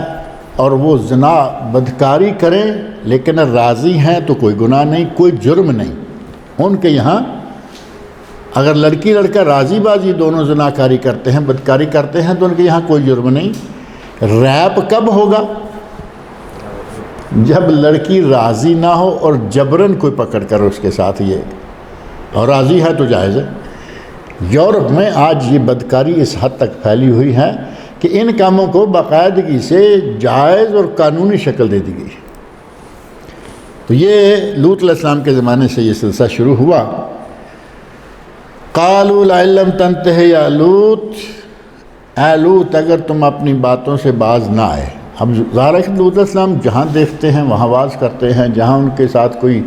اور وہ زنا بدکاری کریں لیکن راضی ہیں تو کوئی گناہ نہیں، کوئی جرم نہیں۔ ان کے یہاں اگر لڑکی لڑکا راضی بازی دونوں زناکاری کرتے ہیں، بدکاری کرتے ہیں، تو ان کے یہاں کوئی جرم نہیں۔ ریپ کب ہوگا؟ جب لڑکی راضی نہ ہو اور جبراً کوئی پکڑ کر اس کے ساتھ یہ، اور راضی ہے تو جائز ہے۔ یورپ میں آج یہ بدکاری اس حد تک پھیلی ہوئی ہے کہ ان کاموں کو باقاعدگی سے جائز اور قانونی شکل دے دی گئی۔ تو یہ لوط علیہ السلام کے زمانے سے یہ سلسلہ شروع ہوا۔ قالوا لئن لم تنتہ یا لوط، اے لوط اگر تم اپنی باتوں سے باز نہ آئے۔ اب ظاہر ہے کہ لوط علیہ السلام جہاں دیکھتے ہیں وہاں واز کرتے ہیں، جہاں ان کے ساتھ کوئی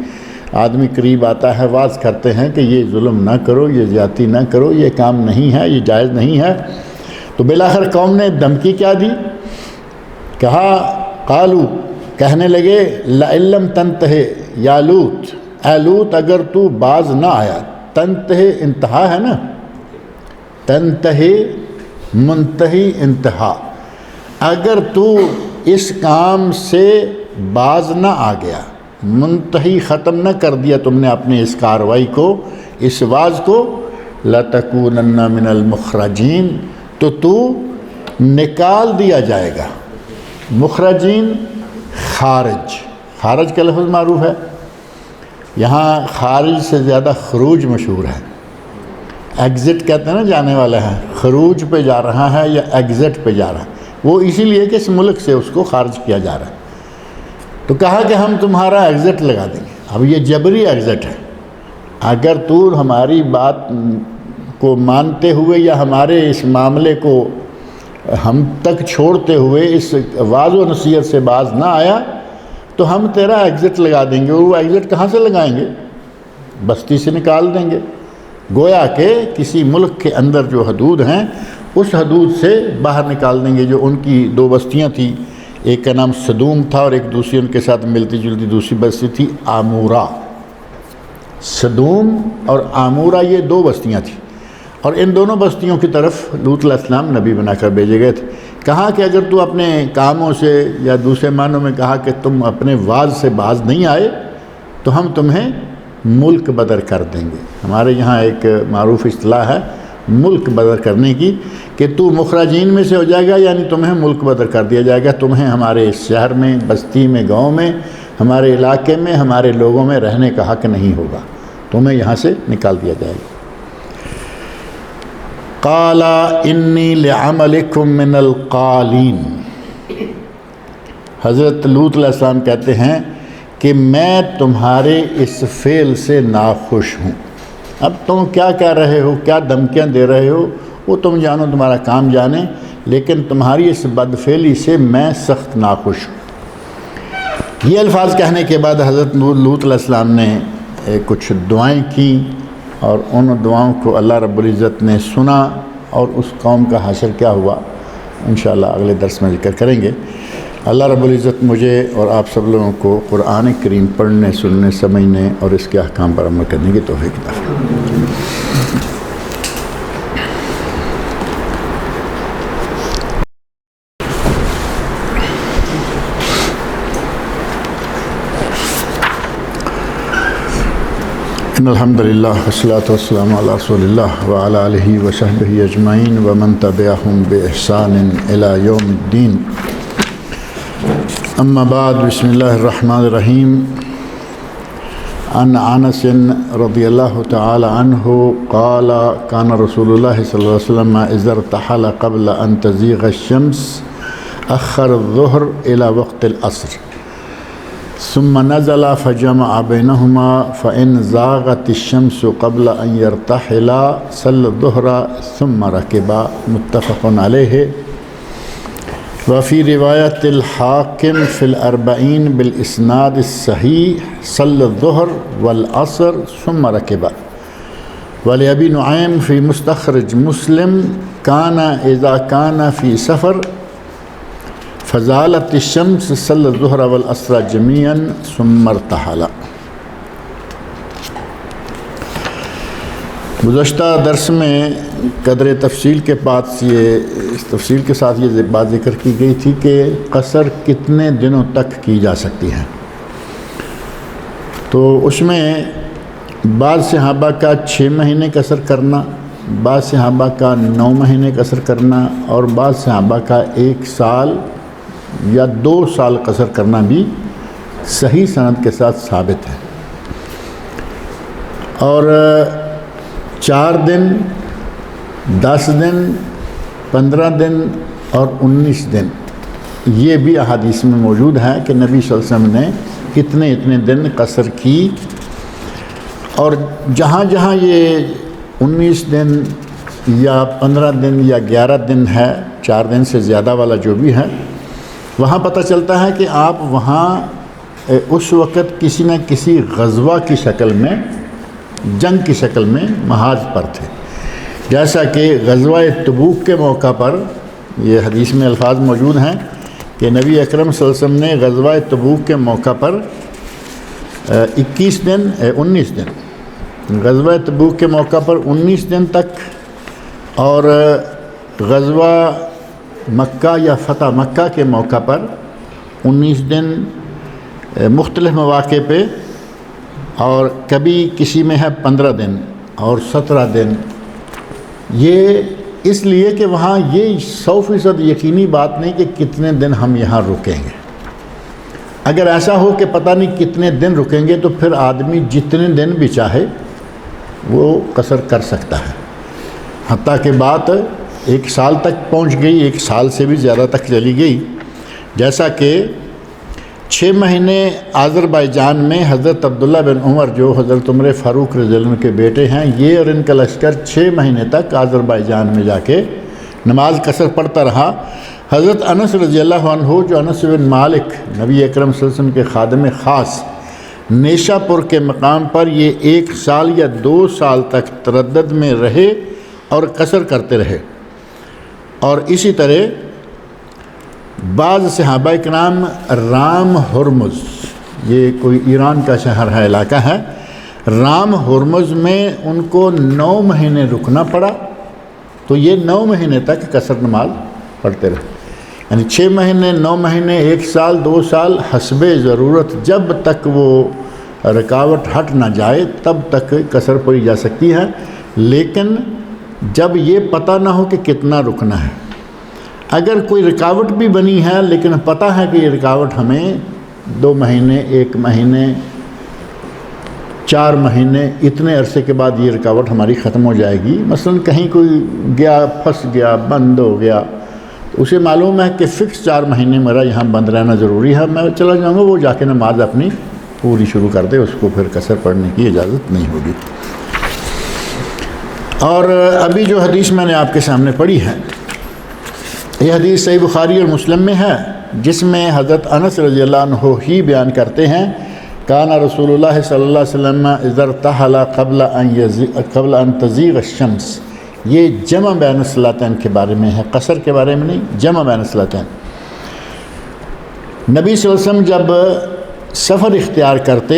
آدمی قریب آتا ہے واز کرتے ہیں کہ یہ ظلم نہ کرو، یہ زیادتی نہ کرو، یہ کام نہیں ہے، یہ جائز نہیں ہے۔ تو بالآخر قوم نے دھمکی کیا دی؟ کہا قالو، کہنے لگے لئن لم تنتہ یا لوط، اے لوط اگر تو باز نہ آیا۔ تنتہ انتہا ہے نا، تنتہ منتہی انتہا، اگر تو اس کام سے باز نہ آ گیا، منتہی ختم نہ کر دیا تم نے اپنے اس کاروائی کو، اس واز کو، لَتَكُونَنَّ مِنَ الْمُخْرَجِينَ، تو نکال دیا جائے گا۔ مخرجین خارج، خارج کا لفظ معروف ہے، یہاں خارج سے زیادہ خروج مشہور ہے۔ ایگزٹ کہتے ہیں نا، جانے والا ہے، خروج پہ جا رہا ہے یا ایگزٹ پہ جا رہا ہے، وہ اسی لیے کہ اس ملک سے اس کو خارج کیا جا رہا ہے۔ تو کہا کہ ہم تمہارا ایگزٹ لگا دیں گے۔ اب یہ جبری ایگزٹ ہے، اگر تو ہماری بات کو مانتے ہوئے یا ہمارے اس معاملے کو ہم تک چھوڑتے ہوئے اس واض و نصیحت سے باز نہ آیا تو ہم تیرا ایگزٹ لگا دیں گے۔ اور وہ ایگزٹ کہاں سے لگائیں گے؟ بستی سے نکال دیں گے، گویا کہ کسی ملک کے اندر جو حدود ہیں اس حدود سے باہر نکال دیں گے۔ جو ان کی 2 بستیاں تھیں، ایک کا نام صدوم تھا اور ایک دوسری ان کے ساتھ ملتی جلتی دوسری بستی تھی آمورا۔ صدوم اور آمورا یہ 2 بستیاں تھیں۔ اور ان دونوں بستیوں کی طرف لوط علیہ السلام نبی بنا کر بھیجے گئے تھے۔ کہا کہ اگر تو اپنے کاموں سے، یا دوسرے معنوں میں کہا کہ تم اپنے واز سے باز نہیں آئے تو ہم تمہیں ملک بدر کر دیں گے۔ ہمارے یہاں ایک معروف اصطلاح ہے ملک بدر کرنے کی، کہ تو مخرجین میں سے ہو جائے گا، یعنی تمہیں ملک بدر کر دیا جائے گا، تمہیں ہمارے اس شہر میں، بستی میں، گاؤں میں، ہمارے علاقے میں، ہمارے لوگوں میں رہنے کا حق نہیں ہوگا، تمہیں یہاں سے نکال دیا جائے گا۔ قال انی لعملکم من القالین، حضرت لوط علیہ السلام کہتے ہیں کہ میں تمہارے اس فعل سے ناخوش ہوں۔ اب تم کیا کہہ رہے ہو، کیا دھمکیاں دے رہے ہو، وہ تم جانو، تمہارا کام جانے، لیکن تمہاری اس بدفعلی سے میں سخت ناخوش ہوں۔ یہ الفاظ کہنے کے بعد حضرت لوط علیہ السلام نے کچھ دعائیں کیں، اور ان دعاؤں کو اللہ رب العزت نے سنا، اور اس قوم کا حشر کیا ہوا انشاءاللہ اگلے درس میں ذکر کریں گے۔ اللہ رب العزت مجھے اور آپ سب لوگوں کو قرآن کریم پڑھنے، سننے، سمجھنے اور اس کے احکام پر عمل کرنے کی توفیق عطا فرمائے۔ ان الحمد للہ والصلاۃ والسلام علی رسول اللہ وعلی آلہ وصحبہ اجمعین ومن تبعہم بإحسان الی یوم الدین، اما بعد، بسم اللہ الرحمن الرحیم۔ عن انس رضی اللہ تعالی عنہ قال کان رسول اللہ صلی اللہ علیہ وسلم اذا ارتحل قبل ان تزیغ الشمس اخر الظہر الی وقت العصر ثم نزل فجمع بينهما فإن زاغت الشمس قبل أن يرتحل صلى الظهر ثم ركب، متفق عليه۔ وفي رواية الحاكم في الأربعين بالإسناد الصحيح صلى الظهر والعصر ثم ركب۔ ولأبي نعيم في مستخرج مسلم كان إذا كان في سفر فزالت الشمس صلی الظہر والعصر جميعا ثم ارتحل۔ گزشتہ درس میں قدر تفصیل کے بعد اس تفصیل کے ساتھ یہ بات ذکر کی گئی تھی کہ قصر کتنے دنوں تک کی جا سکتی ہے۔ تو اس میں بعض صحابہ کا 6 مہینے قصر کرنا، بعض صحابہ کا 9 مہینے قصر کرنا، اور بعض صحابہ کا 1 سال یا 2 سال قصر کرنا بھی صحیح سند کے ساتھ ثابت ہے۔ اور 4 دن، 10 دن، 15 دن اور 19 دن یہ بھی احادیث میں موجود ہے کہ نبی صلی اللہ علیہ وسلم نے اتنے دن قصر کی۔ اور جہاں جہاں یہ 19 دن یا 15 دن یا 11 دن ہے، 4 دن سے زیادہ والا جو بھی ہے، وہاں پتہ چلتا ہے کہ آپ وہاں اس وقت کسی نہ کسی غزوہ کی شکل میں، جنگ کی شکل میں محاذ پر تھے۔ جیسا کہ غزوہ تبوک کے موقع پر یہ حدیث میں الفاظ موجود ہیں کہ نبی اکرم صلی اللہ علیہ وسلم نے غزوہ تبوک کے موقع پر 19 دن غزوہ تبوک کے موقع پر 19 دن تک، اور غزوہ مکہ یا فتح مکہ کے موقع پر 19 دن مختلف مواقع پہ، اور کبھی کسی میں ہے 15 دن اور 17 دن۔ یہ اس لیے کہ وہاں یہ 100% یقینی بات نہیں کہ کتنے دن ہم یہاں رکیں گے۔ اگر ایسا ہو کہ پتہ نہیں کتنے دن رکیں گے تو پھر آدمی جتنے دن بھی چاہے وہ قصر کر سکتا ہے، حتیٰ کہ بات 1 سال تک پہنچ گئی، 1 سال سے بھی زیادہ تک چلی گئی۔ جیسا کہ 6 مہینے آذربائیجان میں حضرت عبداللہ بن عمر جو حضرت عمر فاروق رضی اللہ عنہ کے بیٹے ہیں، یہ اور ان کا لشکر 6 مہینے تک آذربائیجان میں جا کے نماز قصر پڑھتا رہا۔ حضرت انس رضی اللہ عنہ جو انس بن مالک نبی اکرم صلی اللہ علیہ وسلم کے خادم خاص، نیشا پور کے مقام پر یہ 1 سال یا 2 سال تک تردد میں رہے اور قصر کرتے رہے۔ اور اسی طرح بعض صحابہ کرام رام ہرمز، یہ کوئی ایران کا شہر ہے، علاقہ ہے، رام ہرمز میں ان کو 9 مہینے رکنا پڑا، تو یہ 9 مہینے تک قصر نماز پڑھتے رہے، یعنی 6 مہینے، 9 مہینے، 1 سال، 2 سال، حسب ضرورت جب تک وہ رکاوٹ ہٹ نہ جائے تب تک قصر پڑھی جا سکتی ہے، لیکن جب یہ پتہ نہ ہو کہ کتنا رکنا ہے۔ اگر کوئی رکاوٹ بھی بنی ہے لیکن پتہ ہے کہ یہ رکاوٹ ہمیں 2 مہینے، 1 مہینے، 4 مہینے، اتنے عرصے کے بعد یہ رکاوٹ ہماری ختم ہو جائے گی، مثلا کہیں کوئی گیا، پھنس گیا، بند ہو گیا، تو اسے معلوم ہے کہ فکس 4 مہینے میرا یہاں بند رہنا ضروری ہے، میں چلا جاؤں گا، وہ جا کے نماز اپنی پوری شروع کر دے، اس کو پھر قصر پڑھنے کی اجازت نہیں ہوگی۔ اور ابھی جو حدیث میں نے آپ کے سامنے پڑھی ہے، یہ حدیث صحیح بخاری اور مسلم میں ہے، جس میں حضرت انس رضی اللہ عنہ ہی بیان کرتے ہیں، کان رسول اللہ صلی اللہ علیہ وسلم اذا ارتحل قبل ان تزیغ الشمس، یہ جمع بین الصلاتین کے بارے میں ہے، قصر کے بارے میں نہیں، جمع بین الصلاتین۔ نبی صلی اللہ علیہ وسلم جب سفر اختیار کرتے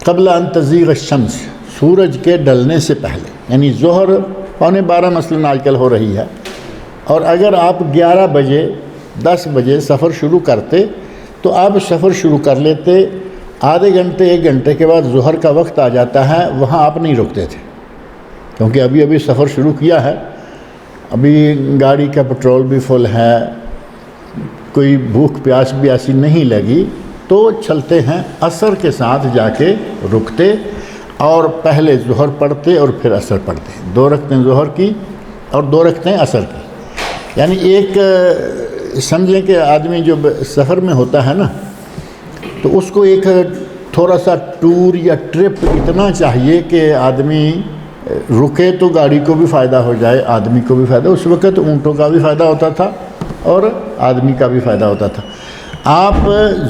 قبل ان تزیغ الشمس، سورج کے ڈلنے سے پہلے، یعنی ظہر 11:15 مثلاً آج کل ہو رہی ہے، اور اگر آپ 11 بجے 10 بجے سفر شروع کرتے تو آپ سفر شروع کر لیتے، آدھے گھنٹے 1 گھنٹے کے بعد ظہر کا وقت آ جاتا ہے، وہاں آپ نہیں رکتے تھے، کیونکہ ابھی سفر شروع کیا ہے، ابھی گاڑی کا پٹرول بھی فل ہے، کوئی بھوک پیاس بھی ایسی نہیں لگی، تو چلتے ہیں، عصر کے ساتھ جا کے رکتے اور پہلے ظہر پڑھتے اور پھر عصر پڑھتے، 2 رکعتیں ظہر کی اور 2 رکعتیں عصر کی۔ یعنی ایک سمجھیں کہ آدمی جب سفر میں ہوتا ہے نا، تو اس کو ایک تھوڑا سا ٹور یا ٹرپ اتنا چاہیے کہ آدمی رکے تو گاڑی کو بھی فائدہ ہو جائے، آدمی کو بھی فائدہ، اس وقت اونٹوں کا بھی فائدہ ہوتا تھا اور آدمی کا بھی فائدہ ہوتا تھا۔ آپ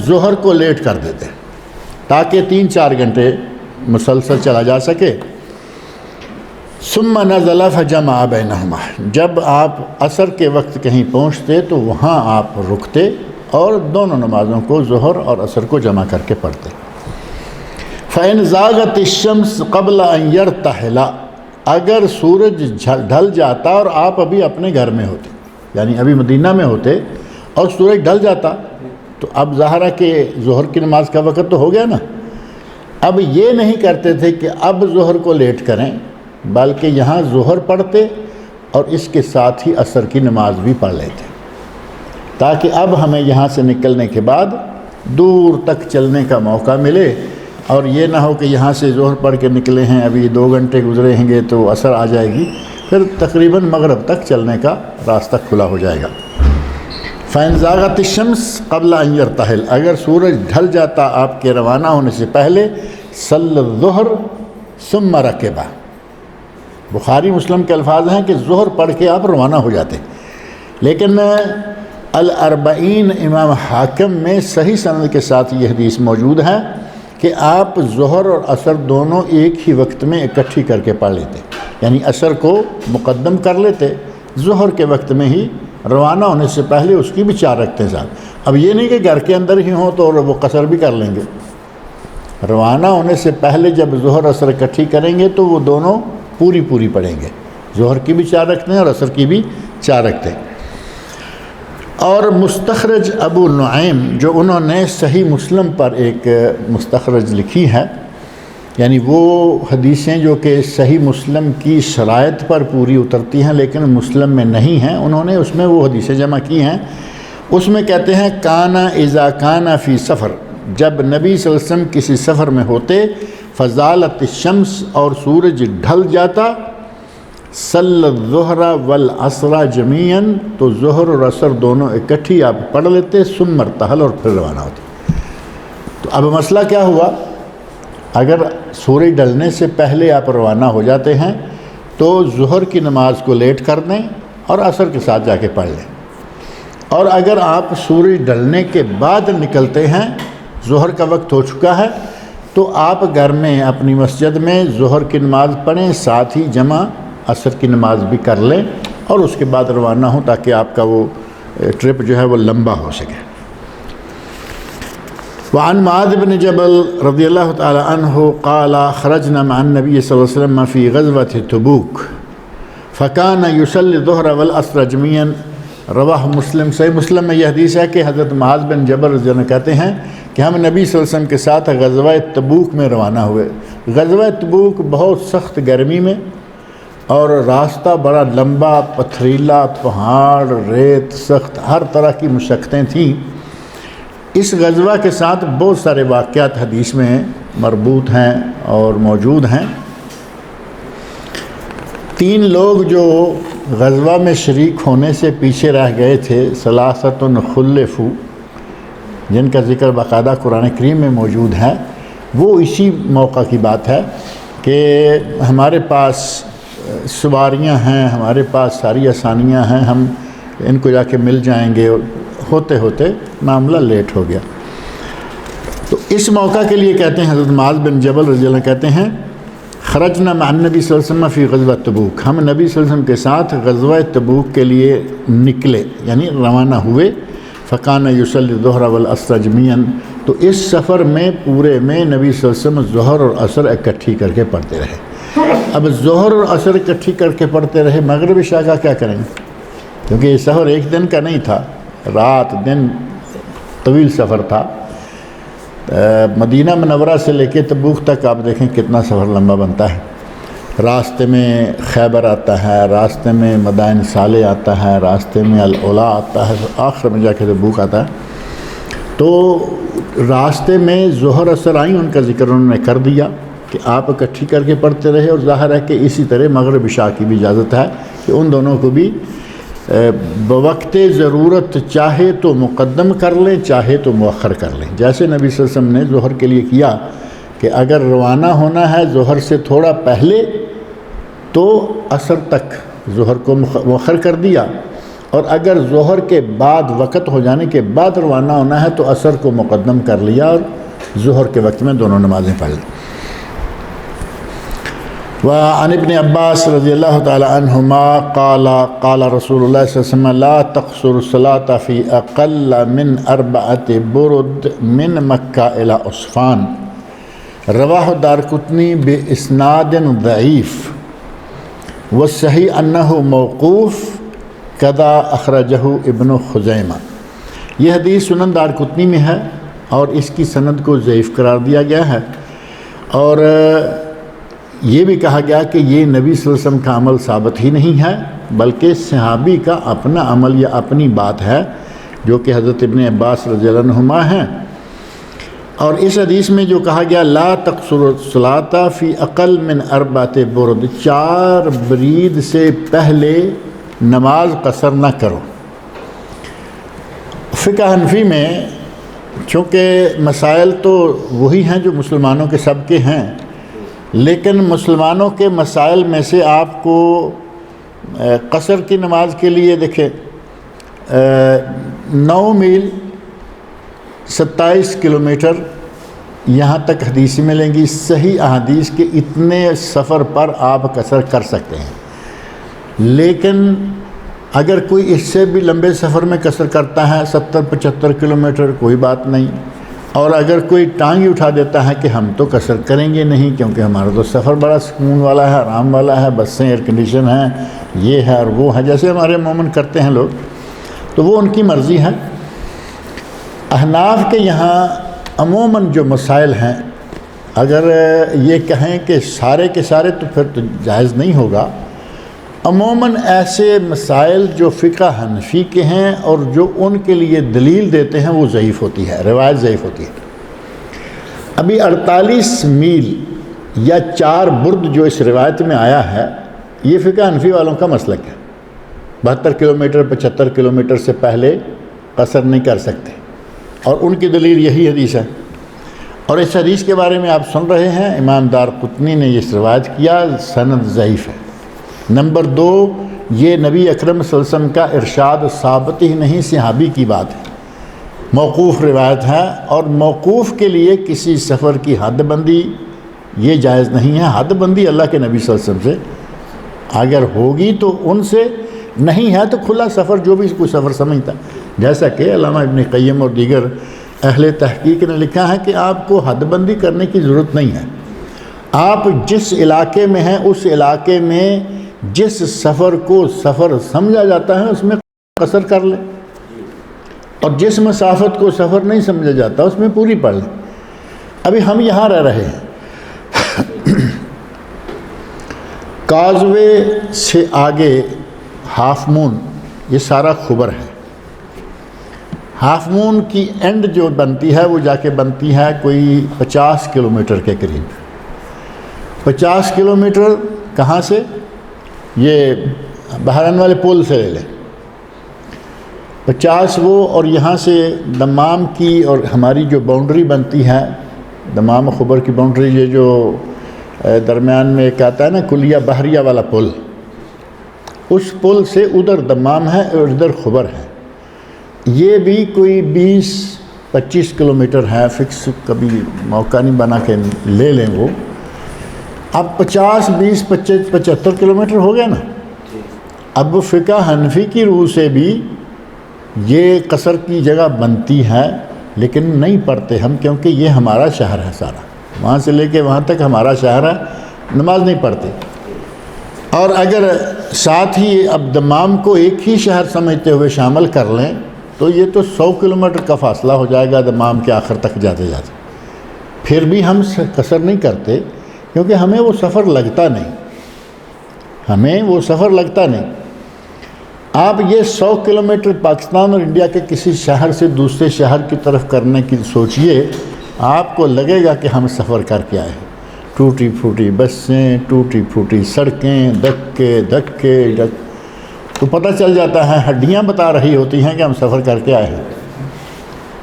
ظہر کو لیٹ کر دیتے تاکہ 3-4 گھنٹے مسلسل چلا جا سکے۔ ثم نزل فجمع بینہما، جب آپ عصر کے وقت کہیں پہنچتے تو وہاں آپ رکتے اور دونوں نمازوں کو، ظہر اور عصر کو جمع کر کے پڑھتے۔ فإن زاغت الشمس قبل ان يرتحل، اگر سورج ڈھل جاتا اور آپ ابھی اپنے گھر میں ہوتے، یعنی ابھی مدینہ میں ہوتے اور سورج ڈھل جاتا، تو اب ظاہر ہے کہ ظہر کی نماز کا وقت تو ہو گیا نا۔ اب یہ نہیں کرتے تھے کہ اب ظہر کو لیٹ کریں، بلکہ یہاں ظہر پڑھتے اور اس کے ساتھ ہی عصر کی نماز بھی پڑھ لیتے، تاکہ اب ہمیں یہاں سے نکلنے کے بعد دور تک چلنے کا موقع ملے، اور یہ نہ ہو کہ یہاں سے ظہر پڑھ کے نکلے ہیں، ابھی 2 گھنٹے گزرے ہیں گے تو عصر آ جائے گی، پھر تقریباً مغرب تک چلنے کا راستہ کھلا ہو جائے گا۔ فإن زاغت الشمس قبل ان يرتحل، اگر سورج ڈھل جاتا آپ کے روانہ ہونے سے پہلے، صلی الظہر ثم رکبہ، بخاری مسلم کے الفاظ ہیں کہ ظہر پڑھ کے آپ روانہ ہو جاتے، لیکن الاربعین امام حاکم میں صحیح سند کے ساتھ یہ حدیث موجود ہے کہ آپ ظہر اور عصر دونوں ایک ہی وقت میں اکٹھی کر کے پڑھ لیتے، یعنی عصر کو مقدم کر لیتے، ظہر کے وقت میں ہی روانہ ہونے سے پہلے اس کی بھی 4 رکعتیں ساتھ۔ اب یہ نہیں کہ گھر کے اندر ہی ہوں تو وہ قصر بھی کر لیں گے، روانہ ہونے سے پہلے جب ظہر عصر اکٹھی کریں گے تو وہ دونوں پوری پڑھیں گے، ظہر کی بھی 4 رکعتیں اور عصر کی بھی 4 رکعتیں۔ اور مستخرج ابو نعیم، جو انہوں نے صحیح مسلم پر ایک مستخرج لکھی ہے، یعنی وہ حدیثیں جو کہ صحیح مسلم کی شرائط پر پوری اترتی ہیں لیکن مسلم میں نہیں ہیں، انہوں نے اس میں وہ حدیثیں جمع کی ہیں۔ اس میں کہتے ہیں کانا اذا کانا فی سفر، جب نبی صلی اللہ علیہ وسلم کسی سفر میں ہوتے، فزالت الشمس، اور سورج ڈھل جاتا، صلی الظہر والعصر جمیعا، تو ظہر اور عصر دونوں اکٹھی آپ پڑھ لیتے، ثم ارتحل، اور پھر روانہ ہوتے۔ تو اب مسئلہ کیا ہوا، اگر سورج ڈھلنے سے پہلے آپ روانہ ہو جاتے ہیں تو ظہر کی نماز کو لیٹ کر دیں اور عصر کے ساتھ جا کے پڑھ لیں، اور اگر آپ سورج ڈھلنے کے بعد نکلتے ہیں، ظہر کا وقت ہو چکا ہے، تو آپ گھر میں اپنی مسجد میں ظہر کی نماز پڑھیں، ساتھ ہی جمع عصر کی نماز بھی کر لیں اور اس کے بعد روانہ ہوں، تاکہ آپ کا وہ ٹرپ جو ہے وہ لمبا ہو سکے۔ وعن معاذ بن جبل رضی اللہ تعالی عنہ قال خرجنا مع النبي صلی اللہ علیہ وسلم فی غزوة تبوک فکان یصلی الظہر والعصر جمیعا، رواہ مسلم۔ صحیح مسلم میں یہ حدیث ہے کہ حضرت معاذ بن جبل رضی اللہ عنہ کہتے ہیں کہ ہم نبی صلی اللہ علیہ وسلم کے ساتھ غزوہ تبوک میں روانہ ہوئے۔ غزوہ تبوک بہت سخت گرمی میں، اور راستہ بڑا لمبا، پتھریلا، پہاڑ، ریت، سخت، ہر طرح کی مشقتیں تھیں۔ اس غزوہ کے ساتھ بہت سارے واقعات حدیث میں مربوط ہیں اور موجود ہیں۔ 3 لوگ جو غزوہ میں شریک ہونے سے پیچھے رہ گئے تھے، ثلاثۃ خلفوا، جن کا ذکر باقاعدہ قرآن کریم میں موجود ہے، وہ اسی موقع کی بات ہے کہ ہمارے پاس سواریاں ہیں، ہمارے پاس ساری آسانیاں ہیں، ہم ان کو جا کے مل جائیں گے، ہوتے ہوتے معاملہ لیٹ ہو گیا۔ تو اس موقع کے لیے کہتے ہیں حضرت معاذ بن جبل رضی اللہ عنہ کہتے ہیں خرجنا مع النبی صلی اللہ علیہ وسلم فی غزوہ تبوک، ہم نبی صلی اللہ علیہ وسلم کے ساتھ غزوہ تبوک کے لیے نکلے، یعنی روانہ ہوئے۔ فکان یصلی الظہر والعصر جمیعا، تو اس سفر میں پورے میں نبی صلی اللہ علیہ وسلم ظہر اور عصر اکٹھی کر کے پڑھتے رہے۔ اب ظہر اور عصر اکٹھی کر کے پڑھتے رہے، مغرب عشاء کا کیا کریں گے؟ کیونکہ یہ سفر ایک دن کا نہیں تھا، رات دن طویل سفر تھا۔ مدینہ منورہ سے لے کے تبوک تک آپ دیکھیں کتنا سفر لمبا بنتا ہے۔ راستے میں خیبر آتا ہے، راستے میں مدائن صالح آتا ہے، راستے میں العلا آتا ہے، آخر میں جا کے تبوک آتا ہے۔ تو راستے میں ظہر عصر آئیں، ان کا ذکر انہوں نے کر دیا کہ آپ اکٹھی کر کے پڑھتے رہے، اور ظاہر ہے کہ اسی طرح مغرب عشاء کی بھی اجازت ہے کہ ان دونوں کو بھی بوقت ضرورت چاہے تو مقدم کر لیں، چاہے تو مؤخر کر لیں۔ جیسے نبی صلی اللہ علیہ وسلم نے ظہر کے لیے کیا کہ اگر روانہ ہونا ہے ظہر سے تھوڑا پہلے تو عصر تک ظہر کو مؤخر کر دیا، اور اگر ظہر کے بعد وقت ہو جانے کے بعد روانہ ہونا ہے تو عصر کو مقدم کر لیا اور ظہر کے وقت میں دونوں نمازیں پڑھ لیں۔ وعن ابن عباس رضی اللہ تعالی عنہما قال قال رسول اللہ صلی اللہ علیہ وسلم لا تقصر الصلاة فی اقل من 4 برد من مکہ الی عصفان، رواہ دارقطنی باسناد ضعیف، والصحیح انہ موقوف کذا اخرجہ ابن خزیمہ۔ یہ حدیث سنن دارقطنی میں ہے اور اس کی سند کو ضعیف قرار دیا گیا ہے، اور یہ بھی کہا گیا کہ یہ نبی صلی اللہ علیہ وسلم کا عمل ثابت ہی نہیں ہے، بلکہ صحابی کا اپنا عمل یا اپنی بات ہے، جو کہ حضرت ابن عباس رضی اللہ عنہما ہیں۔ اور اس حدیث میں جو کہا گیا لا تقصر الصلاۃ فی اقل من 4 برد، 4 برید سے پہلے نماز قصر نہ کرو۔ فقہ حنفی میں چونکہ مسائل تو وہی ہیں جو مسلمانوں کے سب کے ہیں، لیکن مسلمانوں کے مسائل میں سے آپ کو قصر کی نماز کے لیے دیکھیں 9 میل 27 کلومیٹر یہاں تک حدیث ملیں گی، صحیح احادیث کے اتنے سفر پر آپ قصر کر سکتے ہیں۔ لیکن اگر کوئی اس سے بھی لمبے سفر میں قصر کرتا ہے 70-75 کلومیٹر، کوئی بات نہیں، اور اگر کوئی ٹانگ ہی اٹھا دیتا ہے کہ ہم تو قصر کریں گے نہیں کیونکہ ہمارا تو سفر بڑا سکون والا ہے، آرام والا ہے، بسیں ایئر کنڈیشن ہیں، یہ ہے اور وہ ہے، جیسے ہمارے عموماً کرتے ہیں لوگ، تو وہ ان کی مرضی ہے۔ احناف کے یہاں عموماً جو مسائل ہیں، اگر یہ کہیں کہ سارے کے سارے تو پھر تو جائز نہیں ہوگا، عموماً ایسے مسائل جو فقہ حنفی کے ہیں اور جو ان کے لیے دلیل دیتے ہیں وہ ضعیف ہوتی ہے، روایت ضعیف ہوتی ہے۔ ابھی 48 میل یا 4 برد جو اس روایت میں آیا ہے، یہ فقہ حنفی والوں کا مسلک ہے۔ 72 کلومیٹر 75 کلومیٹر سے پہلے قصر نہیں کر سکتے، اور ان کی دلیل یہی حدیث ہے۔ اور اس حدیث کے بارے میں آپ سن رہے ہیں، امام دارقطنی نے یہ روایت کیا، سند ضعیف ہے۔ نمبر 2، یہ نبی اکرم صلی اللہ علیہ وسلم کا ارشاد ثابت ہی نہیں، صحابی کی بات ہے، موقوف روایت ہے، اور موقوف کے لیے کسی سفر کی حد بندی یہ جائز نہیں ہے۔ حد بندی اللہ کے نبی صلی اللہ علیہ وسلم سے اگر ہوگی تو ان سے، نہیں ہے تو کھلا سفر جو بھی کوئی سفر سمجھتا، جیسا کہ علامہ ابن قیم اور دیگر اہل تحقیق نے لکھا ہے کہ آپ کو حد بندی کرنے کی ضرورت نہیں ہے۔ آپ جس علاقے میں ہیں اس علاقے میں جس سفر کو سفر سمجھا جاتا ہے اس میں قصر کر لیں، اور جس مسافت کو سفر نہیں سمجھا جاتا اس میں پوری پڑھ لیں۔ ابھی ہم یہاں رہ رہے ہیں، کازوے سے آگے ہاف مون، یہ سارا خبر ہے۔ ہاف مون کی اینڈ جو بنتی ہے وہ جا کے بنتی ہے کوئی 50 کلومیٹر کے قریب۔ 50 کلومیٹر کہاں سے؟ یہ بحران والے پول سے لے لیں، 50 وہ، اور یہاں سے دمام کی اور ہماری جو باؤنڈری بنتی ہے، دمام خبر کی باؤنڈری، یہ جو درمیان میں ایک آتا ہے نا کلیہ بحریہ والا پل، اس پل سے ادھر دمام ہے اور ادھر خبر ہے۔ یہ بھی کوئی 20-25 کلومیٹر ہے، فکس کبھی موقع نہیں بنا کے لے لیں وہ۔ اب 50 20 25 75 کلومیٹر ہو گیا نا۔ اب فقہ حنفی کی روح سے بھی یہ قصر کی جگہ بنتی ہے، لیکن نہیں پڑھتے ہم، کیونکہ یہ ہمارا شہر ہے سارا، وہاں سے لے کے وہاں تک ہمارا شہر ہے، نماز نہیں پڑھتے۔ اور اگر ساتھ ہی اب دمام کو ایک ہی شہر سمجھتے ہوئے شامل کر لیں تو یہ تو 100 کلومیٹر کا فاصلہ ہو جائے گا دمام کے آخر تک جاتے جاتے۔ پھر بھی ہم قصر نہیں کرتے، کیونکہ ہمیں وہ سفر لگتا نہیں، ہمیں وہ سفر لگتا نہیں۔ آپ یہ 100 کلومیٹر پاکستان اور انڈیا کے کسی شہر سے دوسرے شہر کی طرف کرنے کی سوچئے، آپ کو لگے گا کہ ہم سفر کر کے آئے ہیں۔ ٹوٹی پھوٹی بسیں، ٹوٹی پھوٹی سڑکیں، دھکے تو پتہ چل جاتا ہے، ہڈیاں بتا رہی ہوتی ہیں کہ ہم سفر کر کے آئے ہیں۔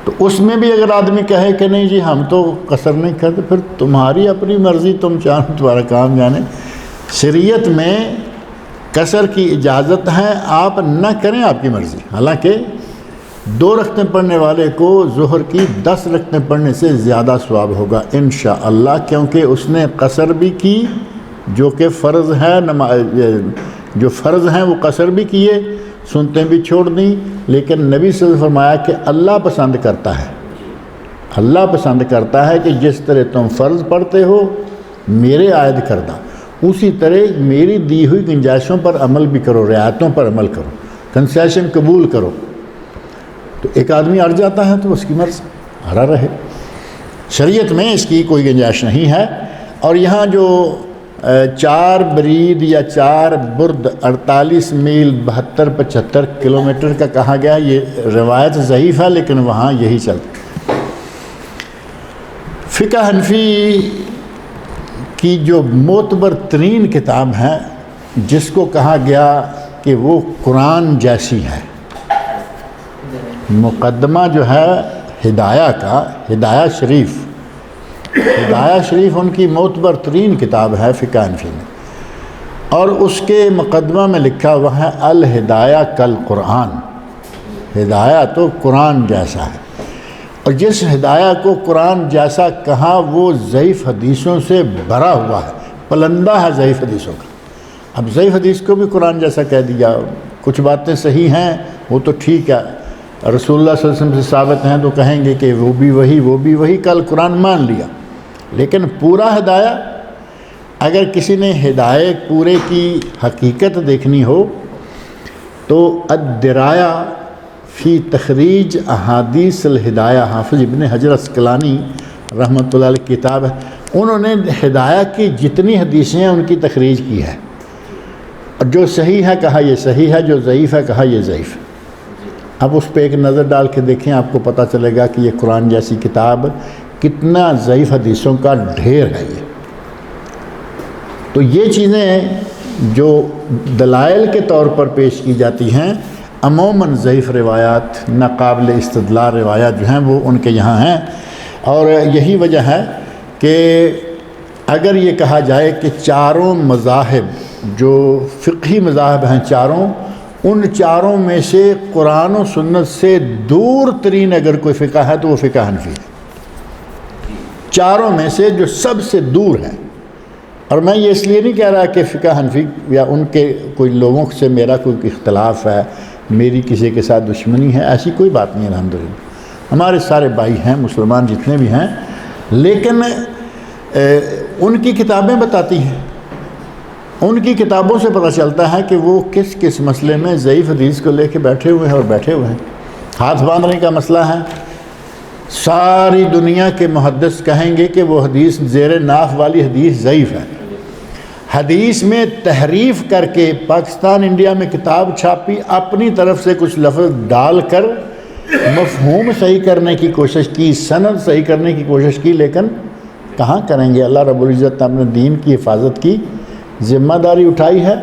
تو اس میں بھی اگر آدمی کہے کہ نہیں جی ہم تو قصر نہیں کرتے، پھر تمہاری اپنی مرضی، تم چاہو تمہارا کام جانے۔ شریعت میں قصر کی اجازت ہے، آپ نہ کریں، آپ کی مرضی۔ حالانکہ 2 رکعتیں پڑھنے والے کو ظہر کی 10 رکعتیں پڑھنے سے زیادہ ثواب ہوگا انشاءاللہ، کیونکہ اس نے قصر بھی کی جو کہ فرض ہے، جو فرض ہیں وہ قصر بھی کیے، سنتیں بھی چھوڑ دیں، لیکن نبی صلی اللہ علیہ وسلم نے فرمایا کہ اللہ پسند کرتا ہے، اللہ پسند کرتا ہے کہ جس طرح تم فرض پڑھتے ہو میرے عائد کردہ، اسی طرح میری دی ہوئی گنجائشوں پر عمل بھی کرو، رعایتوں پر عمل کرو، کنسیشن قبول کرو۔ تو ایک آدمی اڑ جاتا ہے تو اس کی مرضی، ہرا رہے۔ شریعت میں اس کی کوئی گنجائش نہیں ہے۔ اور یہاں جو 4 برید یا 4 برد 48 میل 72-75 کلومیٹر کا کہا گیا، یہ روایت ضعیف ہے، لیکن وہاں یہی چلتا۔ فقہ حنفی کی جو معتبر ترین کتاب ہے، جس کو کہا گیا کہ وہ قرآن جیسی ہے، مقدمہ جو ہے ہدایہ کا، ہدایہ شریف ان کی معتبر ترین کتاب ہے فقہ حنفی میں، اور اس کے مقدمہ میں لکھا ہوا ہے الہدایہ کالقرآن، ہدایہ تو قرآن جیسا ہے۔ اور جس ہدایہ کو قرآن جیسا کہا وہ ضعیف حدیثوں سے بھرا ہوا ہے، پلندہ ہے ضعیف حدیثوں کا۔ اب ضعیف حدیث کو بھی قرآن جیسا کہہ دیا، کچھ باتیں صحیح ہیں وہ تو ٹھیک ہے، رسول اللہ صلی اللہ علیہ وسلم سے ثابت ہیں تو کہیں گے کہ وہ بھی وہی، کل قرآن مان لیا۔ لیکن پورا ہدایہ، اگر کسی نے ہدایت پورے کی حقیقت دیکھنی ہو تو الدرایہ فی تخریج احادیث الہدایہ، حافظ ابن حجر عسقلانی رحمۃ اللہ علیہ کتاب ہے، انہوں نے ہدایہ کی جتنی حدیثیں ہیں ان کی تخریج کی ہے، اور جو صحیح ہے کہا یہ صحیح ہے، جو ضعیف ہے کہا یہ ضعیف ہے۔ اب اس پہ ایک نظر ڈال کے دیکھیں، آپ کو پتہ چلے گا کہ یہ قرآن جیسی کتاب کتنا ضعیف حدیثوں کا ڈھیر ہے۔ یہ تو یہ چیزیں جو دلائل کے طور پر پیش کی جاتی ہیں، عموماً ضعیف روایات، ناقابل استدلال روایات جو ہیں وہ ان کے یہاں ہیں۔ اور یہی وجہ ہے کہ اگر یہ کہا جائے کہ چاروں مذاہب جو فقہی مذاہب ہیں چاروں، ان چاروں میں سے قرآن و سنت سے دور ترین اگر کوئی فقہ ہے تو وہ فقہ حنفی ہے، چاروں میں سے جو سب سے دور ہے۔ اور میں یہ اس لیے نہیں کہہ رہا کہ فقہ حنفی یا ان کے کوئی لوگوں سے میرا کوئی اختلاف ہے، میری کسی کے ساتھ دشمنی ہے، ایسی کوئی بات نہیں ہے، الحمدللہ ہمارے سارے بھائی ہیں، مسلمان جتنے بھی ہیں، لیکن ان کی کتابیں بتاتی ہیں ان کی کتابوں سے پتہ چلتا ہے کہ وہ کس کس مسئلے میں ضعیف حدیث کو لے کے بیٹھے ہوئے ہیں اور بیٹھے ہوئے ہیں۔ ہاتھ باندھنے کا مسئلہ ہے، ساری دنیا کے محدث کہیں گے کہ وہ حدیث زیر ناف والی حدیث ضعیف ہے۔ حدیث میں تحریف کر کے پاکستان انڈیا میں کتاب چھاپی، اپنی طرف سے کچھ لفظ ڈال کر مفہوم صحیح کرنے کی کوشش کی، سند صحیح کرنے کی کوشش کی، لیکن کہاں کریں گے؟ اللہ رب العزت نے اپنے دین کی حفاظت کی ذمہ داری اٹھائی ہے،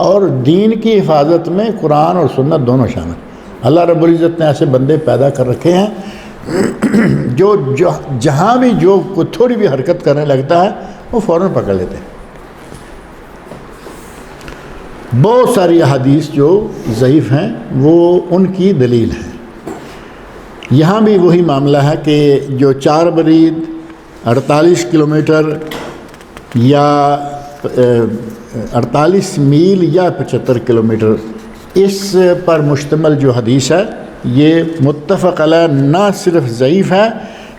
اور دین کی حفاظت میں قرآن اور سنت دونوں شامل۔ اللہ رب العزت نے ایسے بندے پیدا کر رکھے ہیں جو جہاں بھی جو کوئی تھوڑی بھی حرکت کرنے لگتا ہے وہ فوراً پکڑ لیتے ہیں۔ بہت ساری احادیث جو ضعیف ہیں وہ ان کی دلیل ہے۔ یہاں بھی وہی معاملہ ہے کہ جو 4 برید 48 کلومیٹر یا 48 میل یا 75 کلومیٹر، اس پر مشتمل جو حدیث ہے یہ متفق علیہ نہ صرف ضعیف ہے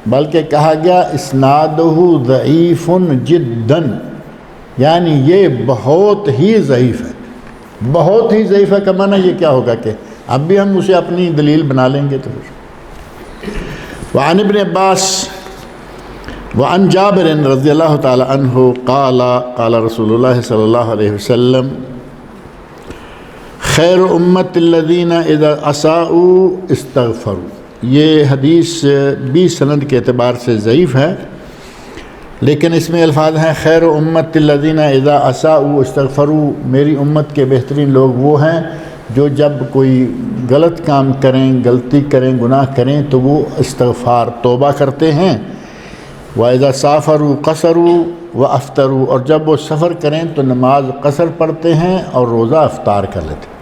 بلکہ کہا گیا اسنادہ ضعیف جدا، یعنی یہ بہت ہی ضعیف ہے۔ بہت ہی ضعیف ہے کا معنی یہ کیا ہوگا کہ اب بھی ہم اسے اپنی دلیل بنا لیں گے تو پھر۔ وعن ابن عباس وعن جابر رضی اللہ تعالی عنہ قال قال رسول اللہ صلی اللہ علیہ وسلم خیر امت الذین اذا اساءوا استغفروا۔ یہ حدیث بھی سند کے اعتبار سے ضعیف ہے، لیکن اس میں الفاظ ہیں خیر امت الذین اذا اساءوا استغفروا، میری امت کے بہترین لوگ وہ ہیں جو جب کوئی غلط کام کریں، غلطی کریں، گناہ کریں تو وہ استغفار توبہ کرتے ہیں۔ وَإِذَا سَافَرُوا قَصَرُوا وَأَفْطَرُوا، اور جب وہ سفر کریں تو نماز قصر پڑھتے ہیں اور روزہ افطار کر لیتے ہیں۔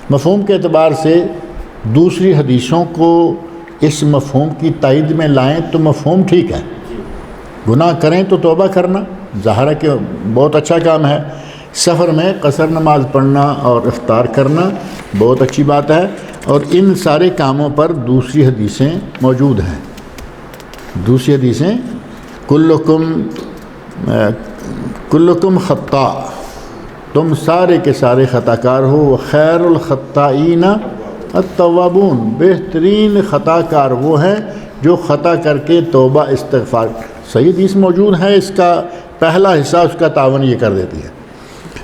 مفہوم کے اعتبار سے دوسری حدیثوں کو اس مفہوم کی تائید میں لائیں تو مفہوم ٹھیک ہے، گناہ کریں تو توبہ کرنا ظاہر ہے کہ بہت اچھا کام ہے، سفر میں قصر نماز پڑھنا اور افطار کرنا بہت اچھی بات ہے، اور ان سارے کاموں پر دوسری حدیثیں موجود ہیں۔ دوسری حدیثیں کلکم خطاء، تم سارے کے سارے خطا کار ہو، خیر الخطائین التوابون، بہترین خطا کار وہ ہیں جو خطا کر کے توبہ استغفار۔ صحیح حدیث موجود ہے، اس کا پہلا حصہ اس کا تعاون یہ کر دیتی ہے۔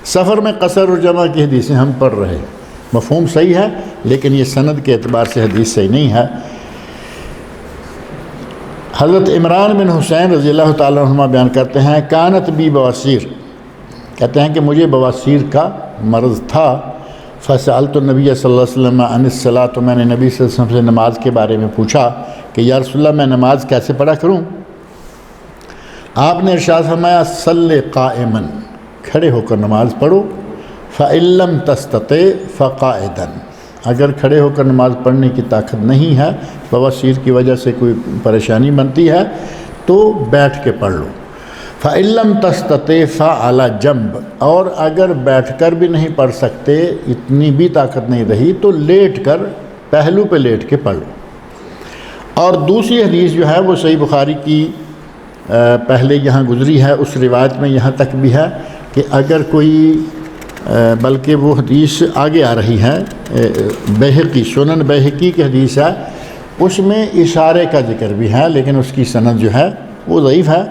سفر میں قصر اور جمع کی حدیثیں ہم پڑھ رہے ہیں، مفہوم صحیح ہے لیکن یہ سند کے اعتبار سے حدیث صحیح نہیں ہے۔ حضرت عمران بن حسین رضی اللہ تعالیٰ عنہ بیان کرتے ہیں کانت بی بواسیر، کہتے ہیں کہ مجھے بواسیر کا مرض تھا، فسألت النبی صلی اللہ علیہ وسلم عن الصلاۃ، تو میں نے نبی صلی اللہ علیہ وسلم سے نماز کے بارے میں پوچھا کہ یا رسول اللہ میں نماز کیسے پڑھا کروں؟ آپ نے ارشاد فرمایا صلی قائما، کھڑے ہو کر نماز پڑھو، فإن لم تستطع فقاعدا، اگر کھڑے ہو کر نماز پڑھنے کی طاقت نہیں ہے، بواسیر کی وجہ سے کوئی پریشانی بنتی ہے تو بیٹھ کے پڑھ لو، فإن لم تستطع فعلى جنب، اور اگر بیٹھ کر بھی نہیں پڑھ سکتے، اتنی بھی طاقت نہیں رہی تو لیٹ کر پہلو پہ لیٹ کے پڑھ لو۔ اور دوسری حدیث جو ہے وہ صحیح بخاری کی پہلے یہاں گزری ہے، اس روایت میں یہاں تک بھی ہے کہ اگر کوئی بلکہ وہ حدیث آگے آ رہی ہے، بیہقی سنن بیہقی کی حدیث ہے، اس میں اشارے کا ذکر بھی ہے لیکن اس کی سند جو ہے وہ ضعیف ہے۔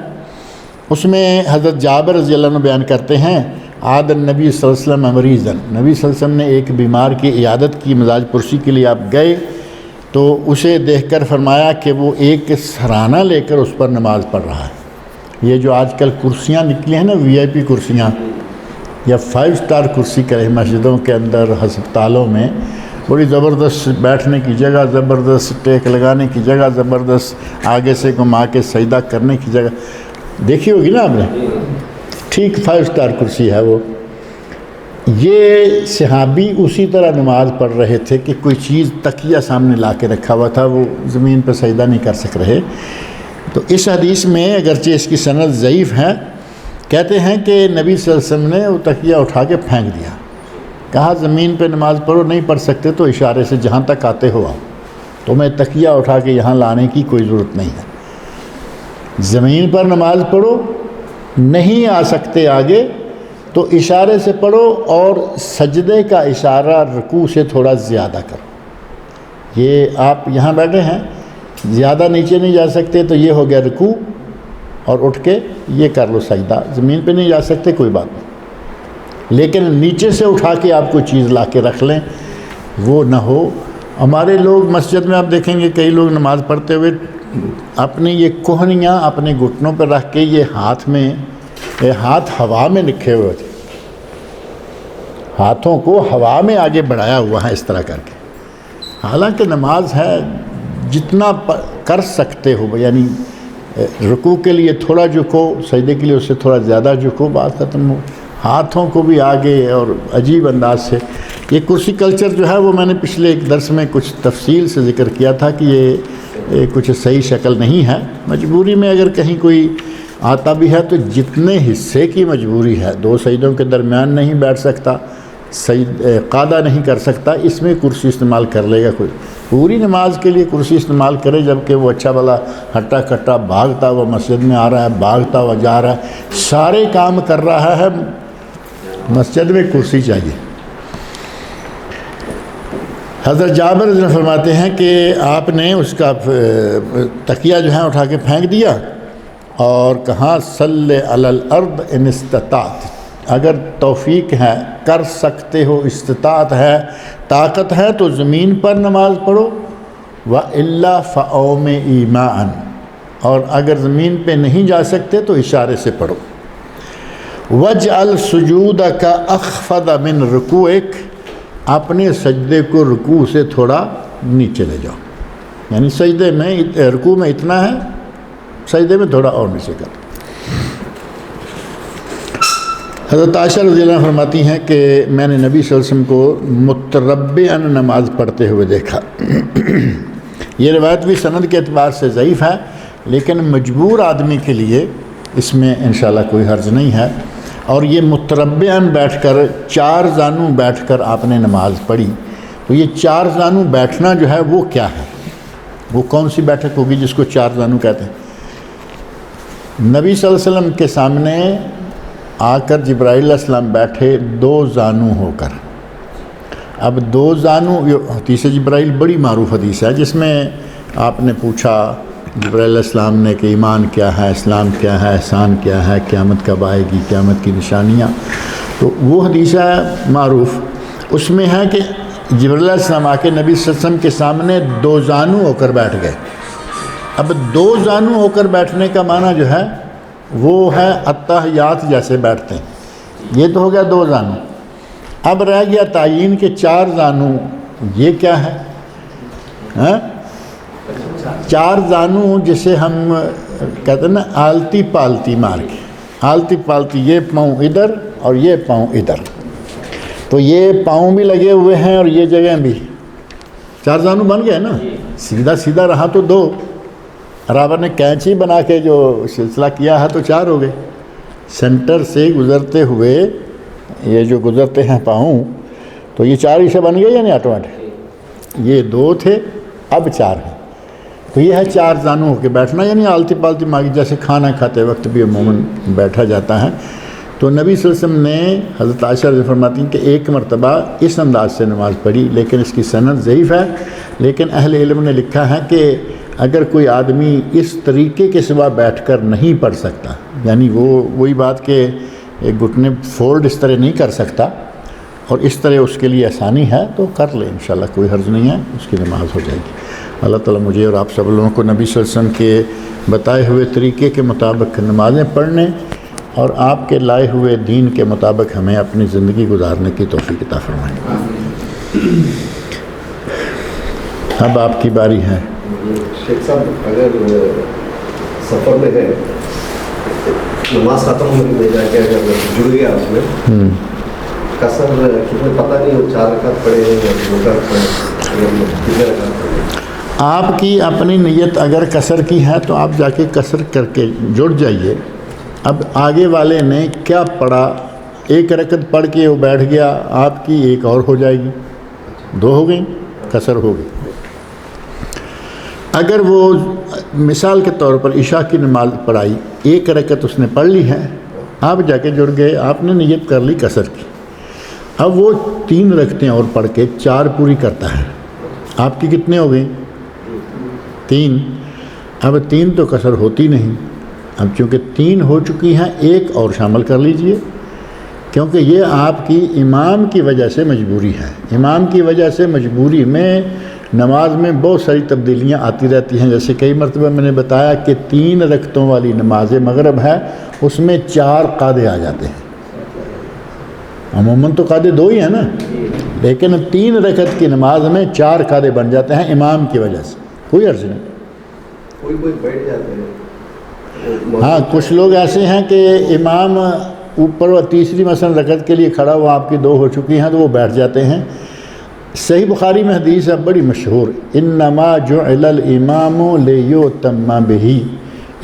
اس میں حضرت جابر رضی اللہ عنہ بیان کرتے ہیں عاد النبی صلی اللہ علیہ وسلم مریضاً، نبی صلی اللہ علیہ وسلم نے ایک بیمار کی عیادت کی، مزاج پرسی کے لیے آپ گئے تو اسے دیکھ کر فرمایا کہ وہ ایک سرانہ لے کر اس پر نماز پڑھ رہا ہے۔ یہ جو آج کل کرسیاں نکلی ہیں نا، VIP کرسیاں یا 5 سٹار کرسی کرے مسجدوں کے اندر، ہسپتالوں میں، بڑی زبردست بیٹھنے کی جگہ، زبردست ٹیک لگانے کی جگہ، زبردست آگے سے گھما کے سجدہ کرنے کی جگہ، دیکھی ہوگی نا آپ نے، ٹھیک 5 سٹار کرسی ہے وہ۔ یہ صحابی اسی طرح نماز پڑھ رہے تھے کہ کوئی چیز تکیہ سامنے لا کے رکھا ہوا تھا، وہ زمین پہ سجدہ نہیں کر سک رہے۔ تو اس حدیث میں اگرچہ اس کی سند ضعیف ہے، کہتے ہیں کہ نبی صلی اللہ علیہ وسلم نے وہ تکیہ اٹھا کے پھینک دیا، کہا زمین پہ نماز پڑھو، نہیں پڑھ سکتے تو اشارے سے جہاں تک آتے ہو آؤ، تمہیں تکیہ اٹھا کے یہاں لانے کی کوئی ضرورت نہیں ہے، زمین پر نماز پڑھو، نہیں آ سکتے آگے تو اشارے سے پڑھو، اور سجدے کا اشارہ رکوع سے تھوڑا زیادہ کرو۔ یہ آپ یہاں بیٹھے ہیں، زیادہ نیچے نہیں جا سکتے تو یہ ہو گیا رکوع، اور اٹھ کے یہ کر لو سجدہ۔ زمین پہ نہیں جا سکتے کوئی بات نہیں، لیکن نیچے سے اٹھا کے آپ کوئی چیز لا کے رکھ لیں، وہ نہ ہو۔ ہمارے لوگ مسجد میں آپ دیکھیں گے کئی لوگ نماز پڑھتے ہوئے اپنی یہ کوہنیاں اپنے گھٹنوں پر رکھ کے یہ ہاتھ ہوا میں رکھے ہوئے تھے، ہاتھوں کو ہوا میں آگے بڑھایا ہوا ہے اس طرح کر کے۔ حالانکہ نماز ہے، جتنا کر سکتے ہو، یعنی رکوع کے لیے تھوڑا جھکو، سجدے کے لیے اس سے تھوڑا زیادہ جھکو، بات ختم ہو۔ ہاتھوں کو بھی آگے اور عجیب انداز سے، یہ کرسی کلچر جو ہے وہ میں نے پچھلے ایک درس میں کچھ تفصیل سے ذکر کیا تھا کہ یہ کچھ صحیح شکل نہیں ہے۔ مجبوری میں اگر کہیں کوئی آتا بھی ہے تو جتنے حصے کی مجبوری ہے، 2 سجدوں کے درمیان نہیں بیٹھ سکتا، قاعدہ نہیں کر سکتا، اس میں کرسی استعمال کر لے گا کوئی۔ پوری نماز کے لیے کرسی استعمال کرے، جبکہ وہ اچھا بھلا ہٹا کٹا بھاگتا ہوا مسجد میں آ رہا ہے، بھاگتا ہوا جا رہا ہے، سارے کام کر رہا ہے، مسجد میں کرسی چاہیے۔ حضرت جابر رضی اللہ عنہ فرماتے ہیں کہ آپ نے اس کا تکیہ جو ہے اٹھا کے پھینک دیا اور کہا صلی علی الارض ان استطاعت، اگر توفیق ہے، کر سکتے ہو، استطاعت ہے، طاقت ہے تو زمین پر نماز پڑھو، وَإِلَّا فَأَوْمِ إِيمَاءً، اور اگر زمین پہ نہیں جا سکتے تو اشارے سے پڑھو۔ وَاجْعَلْ سُجُودَكَ أَخْفَضَ مِنْ رُكُوعِكَ، اپنے سجدے کو رکوع سے تھوڑا نیچے لے جاؤ، یعنی سجدے میں رکوع میں اتنا ہے، سجدے میں تھوڑا اور نیچے کر۔ حضرت عائشہ رضی اللہ عنہ فرماتی ہیں کہ میں نے نبی صلی اللہ علیہ وسلم کو متربعاً نماز پڑھتے ہوئے دیکھا۔ یہ روایت بھی سند کے اعتبار سے ضعیف ہے، لیکن مجبور آدمی کے لیے اس میں انشاءاللہ کوئی حرج نہیں ہے۔ اور یہ متربعاً بیٹھ کر، 4 زانوں بیٹھ کر آپ نے نماز پڑھی، تو یہ 4 زانوں بیٹھنا جو ہے وہ کیا ہے، وہ کون سی بیٹھک ہوگی جس کو 4 زانوں کہتے ہیں؟ نبی صلی اللہ علیہ وسلم کے سامنے آ کر جبرائیل علیہ السلام بیٹھے 2 زانوں ہو کر۔ اب 2 زانوں، حدیث جبرائیل بڑی معروف حدیث ہے، جس میں آپ نے پوچھا جبرائیل علیہ السلام نے کہ ایمان کیا ہے، اسلام کیا ہے، احسان کیا ہے، قیامت کب آئے گی، قیامت کی نشانیاں، تو وہ حدیث ہے معروف۔ اس میں ہے کہ جبرائیل علیہ السلام آ کے نبی صلی اللہ علیہ وسلم کے سامنے 2 زانوں ہو کر بیٹھ گئے۔ اب 2 زانوں ہو کر بیٹھنے کا معنی جو ہے وہ ہے اتحیات جیسے بیٹھتے ہیں، یہ تو ہو گیا 2 زانوں۔ اب رہ گیا تعین کے 4 زانوں، یہ کیا ہے؟ 4 زانوں جسے ہم کہتے ہیں نا آلتی پالتی مار کے، آلتی پالتی، یہ پاؤں ادھر اور یہ پاؤں ادھر، تو یہ پاؤں بھی لگے ہوئے ہیں اور یہ جگہ بھی، 4 زانوں بن گئے نا، سیدھا سیدھا رہا تو 2، اور آپ نے کینچی بنا کے جو سلسلہ کیا ہے تو 4 ہو گئے۔ سینٹر سے گزرتے ہوئے یہ جو گزرتے ہیں پاؤں، تو یہ 4 حصے بن گئے یا نہیں آٹومیٹک؟ یہ 2 تھے، اب 4 ہیں، تو یہ ہے 4 زانوں ہو کے بیٹھنا، یعنی آلتی پالتی ماگی، جیسے کھانا کھاتے وقت بھی عموماً بیٹھا جاتا ہے۔ تو نبی صلی اللہ علیہ وسلم نے، حضرت عائشہ رضی اللہ عنہا فرماتی ہیں کہ ایک مرتبہ اس انداز سے نماز پڑھی، لیکن اس کی سند ضعیف ہے، لیکن اہل علم نے لکھا ہے کہ اگر کوئی آدمی اس طریقے کے سوا بیٹھ کر نہیں پڑھ سکتا، یعنی وہی بات کہ گھٹنے فولڈ اس طرح نہیں کر سکتا اور اس طرح اس کے لیے آسانی ہے تو کر لے، انشاءاللہ کوئی حرج نہیں ہے، اس کی نماز ہو جائے گی۔ اللہ تعالیٰ مجھے اور آپ سب لوگوں کو نبی صلی اللہ علیہ وسلم کے بتائے ہوئے طریقے کے مطابق نمازیں پڑھنے اور آپ کے لائے ہوئے دین کے مطابق ہمیں اپنی زندگی گزارنے کی توفیق عطا فرمائے۔ اب آپ کی باری ہے۔ شیخ صاحب، اگر سفر میں ہے، نماز ختم ہونے میں جا کے اگر جڑ گیا اس میں، قصر کتنے پتہ نہیں ہو، 4 رکعت پڑھے یا 2 رکعت پڑھے، کتنے رکعت پڑھے؟ آپ کی اپنی نیت اگر قصر کی ہے تو آپ جا کے قصر کر کے جڑ جائیے۔ اب آگے والے نے کیا پڑھا، 1 رکعت پڑھ کے وہ بیٹھ گیا، آپ کی 1 اور ہو جائے گی، 2 ہو گئی، قصر ہو گئی۔ اگر وہ مثال کے طور پر عشاء کی نماز پڑھائی، 1 رکعت اس نے پڑھ لی ہے، آپ جا کے جڑ گئے، آپ نے نیت کر لی قصر کی، اب وہ 3 رکھتے ہیں اور پڑھ کے 4 پوری کرتا ہے، آپ کی کتنے ہو گئی؟ 3۔ اب 3 تو قصر ہوتی نہیں، اب چونکہ 3 ہو چکی ہیں 1 اور شامل کر لیجئے، کیونکہ یہ آپ کی امام کی وجہ سے مجبوری ہے۔ امام کی وجہ سے مجبوری میں نماز میں بہت ساری تبدیلیاں آتی رہتی ہیں، جیسے کئی مرتبہ میں نے بتایا کہ 3 رکعتوں والی نماز مغرب ہے، اس میں 4 قاعدے آ جاتے ہیں۔ عموماً تو قاعدے 2 ہی ہیں نا، لیکن 3 رکعت کی نماز میں 4 قاعدے بن جاتے ہیں امام کی وجہ سے، کوئی عرض نہیں۔ کوئی بیٹھ جاتے ہیں۔ ہاں کچھ لوگ ایسے ہیں کہ امام اوپر و تیسری مثلا رکعت کے لیے کھڑا ہوا، آپ کی 2 ہو چکی ہیں تو وہ بیٹھ جاتے ہیں۔ صحیح بخاری میں حدیث ہے بڑی مشہور، انما جعل الامام لیؤتم بہ،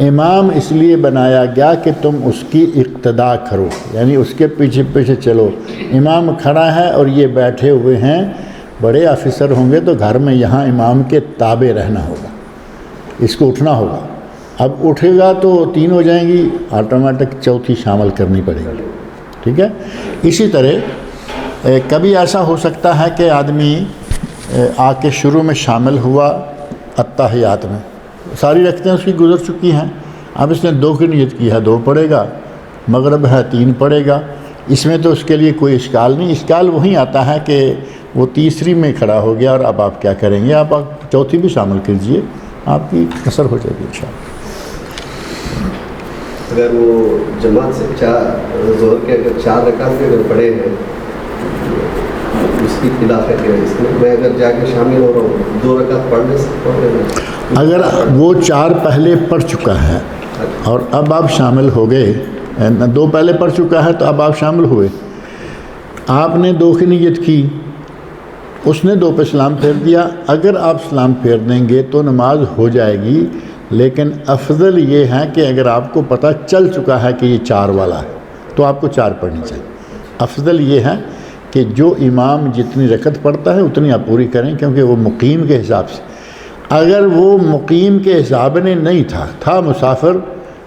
امام اس لیے بنایا گیا کہ تم اس کی اقتداء کرو، یعنی اس کے پیچھے پیچھے چلو۔ امام کھڑا ہے اور یہ بیٹھے ہوئے ہیں، بڑے آفیسر ہوں گے تو گھر میں یہاں امام کے تابع رہنا ہوگا، اس کو اٹھنا ہوگا۔ اب اٹھے گا تو 3 ہو جائیں گی، آٹومیٹک 4تھی شامل کرنی پڑے گی، ٹھیک ہے۔ اسی طرح کبھی ایسا ہو سکتا ہے کہ آدمی آ کے شروع میں شامل ہوا التحیات میں، ساری رکعتیں اس کی گزر چکی ہیں، اب اس نے 2 کی نیت کی ہے 2 پڑھے گا، مغرب ہے 3 پڑھے گا، اس میں تو اس کے لیے کوئی اشکال نہیں۔ اشکال وہیں آتا ہے کہ وہ تیسری میں کھڑا ہو گیا اور اب آپ کیا کریں گے، آپ 4تھی بھی شامل کیجئے، آپ کی قصر ہو جائے گی انشاءاللہ۔ اگر وہ جماعت سے ظہر کے اگر 4 رکعت اگر پڑھے ہیں، اس کی خلاف ہے کہ اس میں اگر جا کے شامل ہو رہا ہوں 2 رکعت پڑھ لے سکتا ہوں؟ اگر وہ 4 پہلے پڑھ چکا ہے اور اب آپ شامل ہو گئے، 2 پہلے پڑھ چکا ہے تو اب آپ شامل ہوئے، آپ نے 2 کی نیت کی، اس نے 2 پہ سلام پھیر دیا، اگر آپ سلام پھیر دیں گے تو نماز ہو جائے گی، لیکن افضل یہ ہے کہ اگر آپ کو پتہ چل چکا ہے کہ یہ 4 والا ہے تو آپ کو 4 پڑھنی چاہیے۔ افضل یہ ہے کہ جو امام جتنی رکعت پڑھتا ہے اتنی آپ پوری کریں، کیونکہ وہ مقیم کے حساب سے، اگر وہ مقیم کے حساب نے نہیں تھا مسافر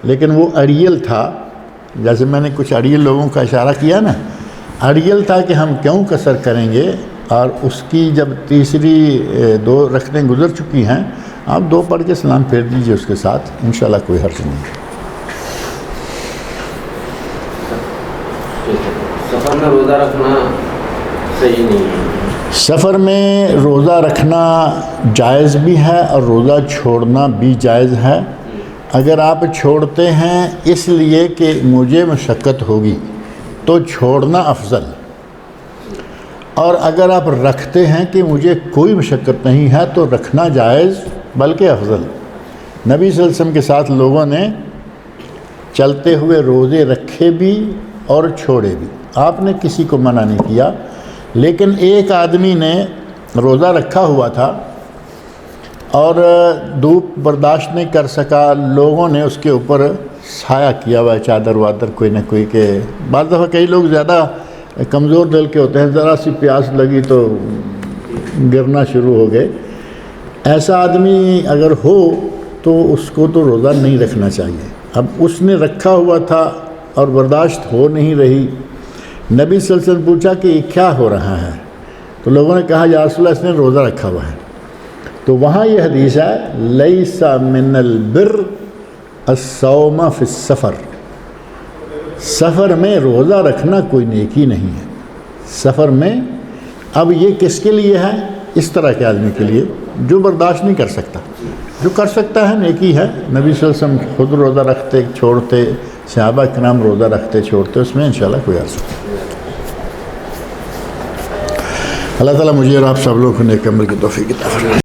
لیکن وہ اڑیل تھا، جیسے میں نے کچھ اڑیل لوگوں کا اشارہ کیا نا، اڑیل تھا کہ ہم کیوں قصر کریں گے، اور اس کی جب تیسری 2 رکعتیں گزر چکی ہیں، آپ 2 پڑھ کے سلام پھیر دیجئے اس کے ساتھ، انشاءاللہ کوئی حرج نہیں۔ سفر میں روزہ رکھنا صحیح نہیں ہے؟ سفر میں روزہ رکھنا جائز بھی ہے اور روزہ چھوڑنا بھی جائز ہے۔ اگر آپ چھوڑتے ہیں اس لیے کہ مجھے مشقت ہوگی تو چھوڑنا افضل، اور اگر آپ رکھتے ہیں کہ مجھے کوئی مشقت نہیں ہے تو رکھنا جائز بلکہ افضل۔ نبی صلی اللہ علیہ وسلم کے ساتھ لوگوں نے چلتے ہوئے روزے رکھے بھی اور چھوڑے بھی، آپ نے کسی کو منع نہیں کیا، لیکن ایک آدمی نے روزہ رکھا ہوا تھا اور دھوپ برداشت نہیں کر سکا، لوگوں نے اس کے اوپر سایہ کیا ہوا ہے، چادر وادر کوئی نہ کوئی، کہ بعض دفعہ کئی لوگ زیادہ کمزور دل کے ہوتے ہیں، ذرا سی پیاس لگی تو گرنا شروع ہو گئے۔ ایسا آدمی اگر ہو تو اس کو تو روزہ نہیں رکھنا چاہیے۔ اب اس نے رکھا ہوا تھا اور برداشت ہو نہیں رہی، نبی صلی اللہ علیہ وسلم پوچھا کہ یہ کیا ہو رہا ہے، تو لوگوں نے کہا یا رسول اللہ اس نے روزہ رکھا ہوا ہے، تو وہاں یہ حدیث ہے لیس من البر الصوم فی السفر، سفر میں روزہ رکھنا کوئی نیکی نہیں ہے سفر میں۔ اب یہ کس کے لیے ہے؟ اس طرح کے آدمی کے لیے جو برداشت نہیں کر سکتا، جو کر سکتا ہے نیکی ہے۔ نبی صلی اللہ علیہ وسلم خود روزہ رکھتے چھوڑتے، صحابہ کرام روزہ رکھتے چھوڑتے، اس میں انشاءاللہ کوئی عرض نہیں۔ اللہ تعالیٰ مجھے اور آپ سب لوگوں کو نیک عمل کی توفیق عطا فرمائے۔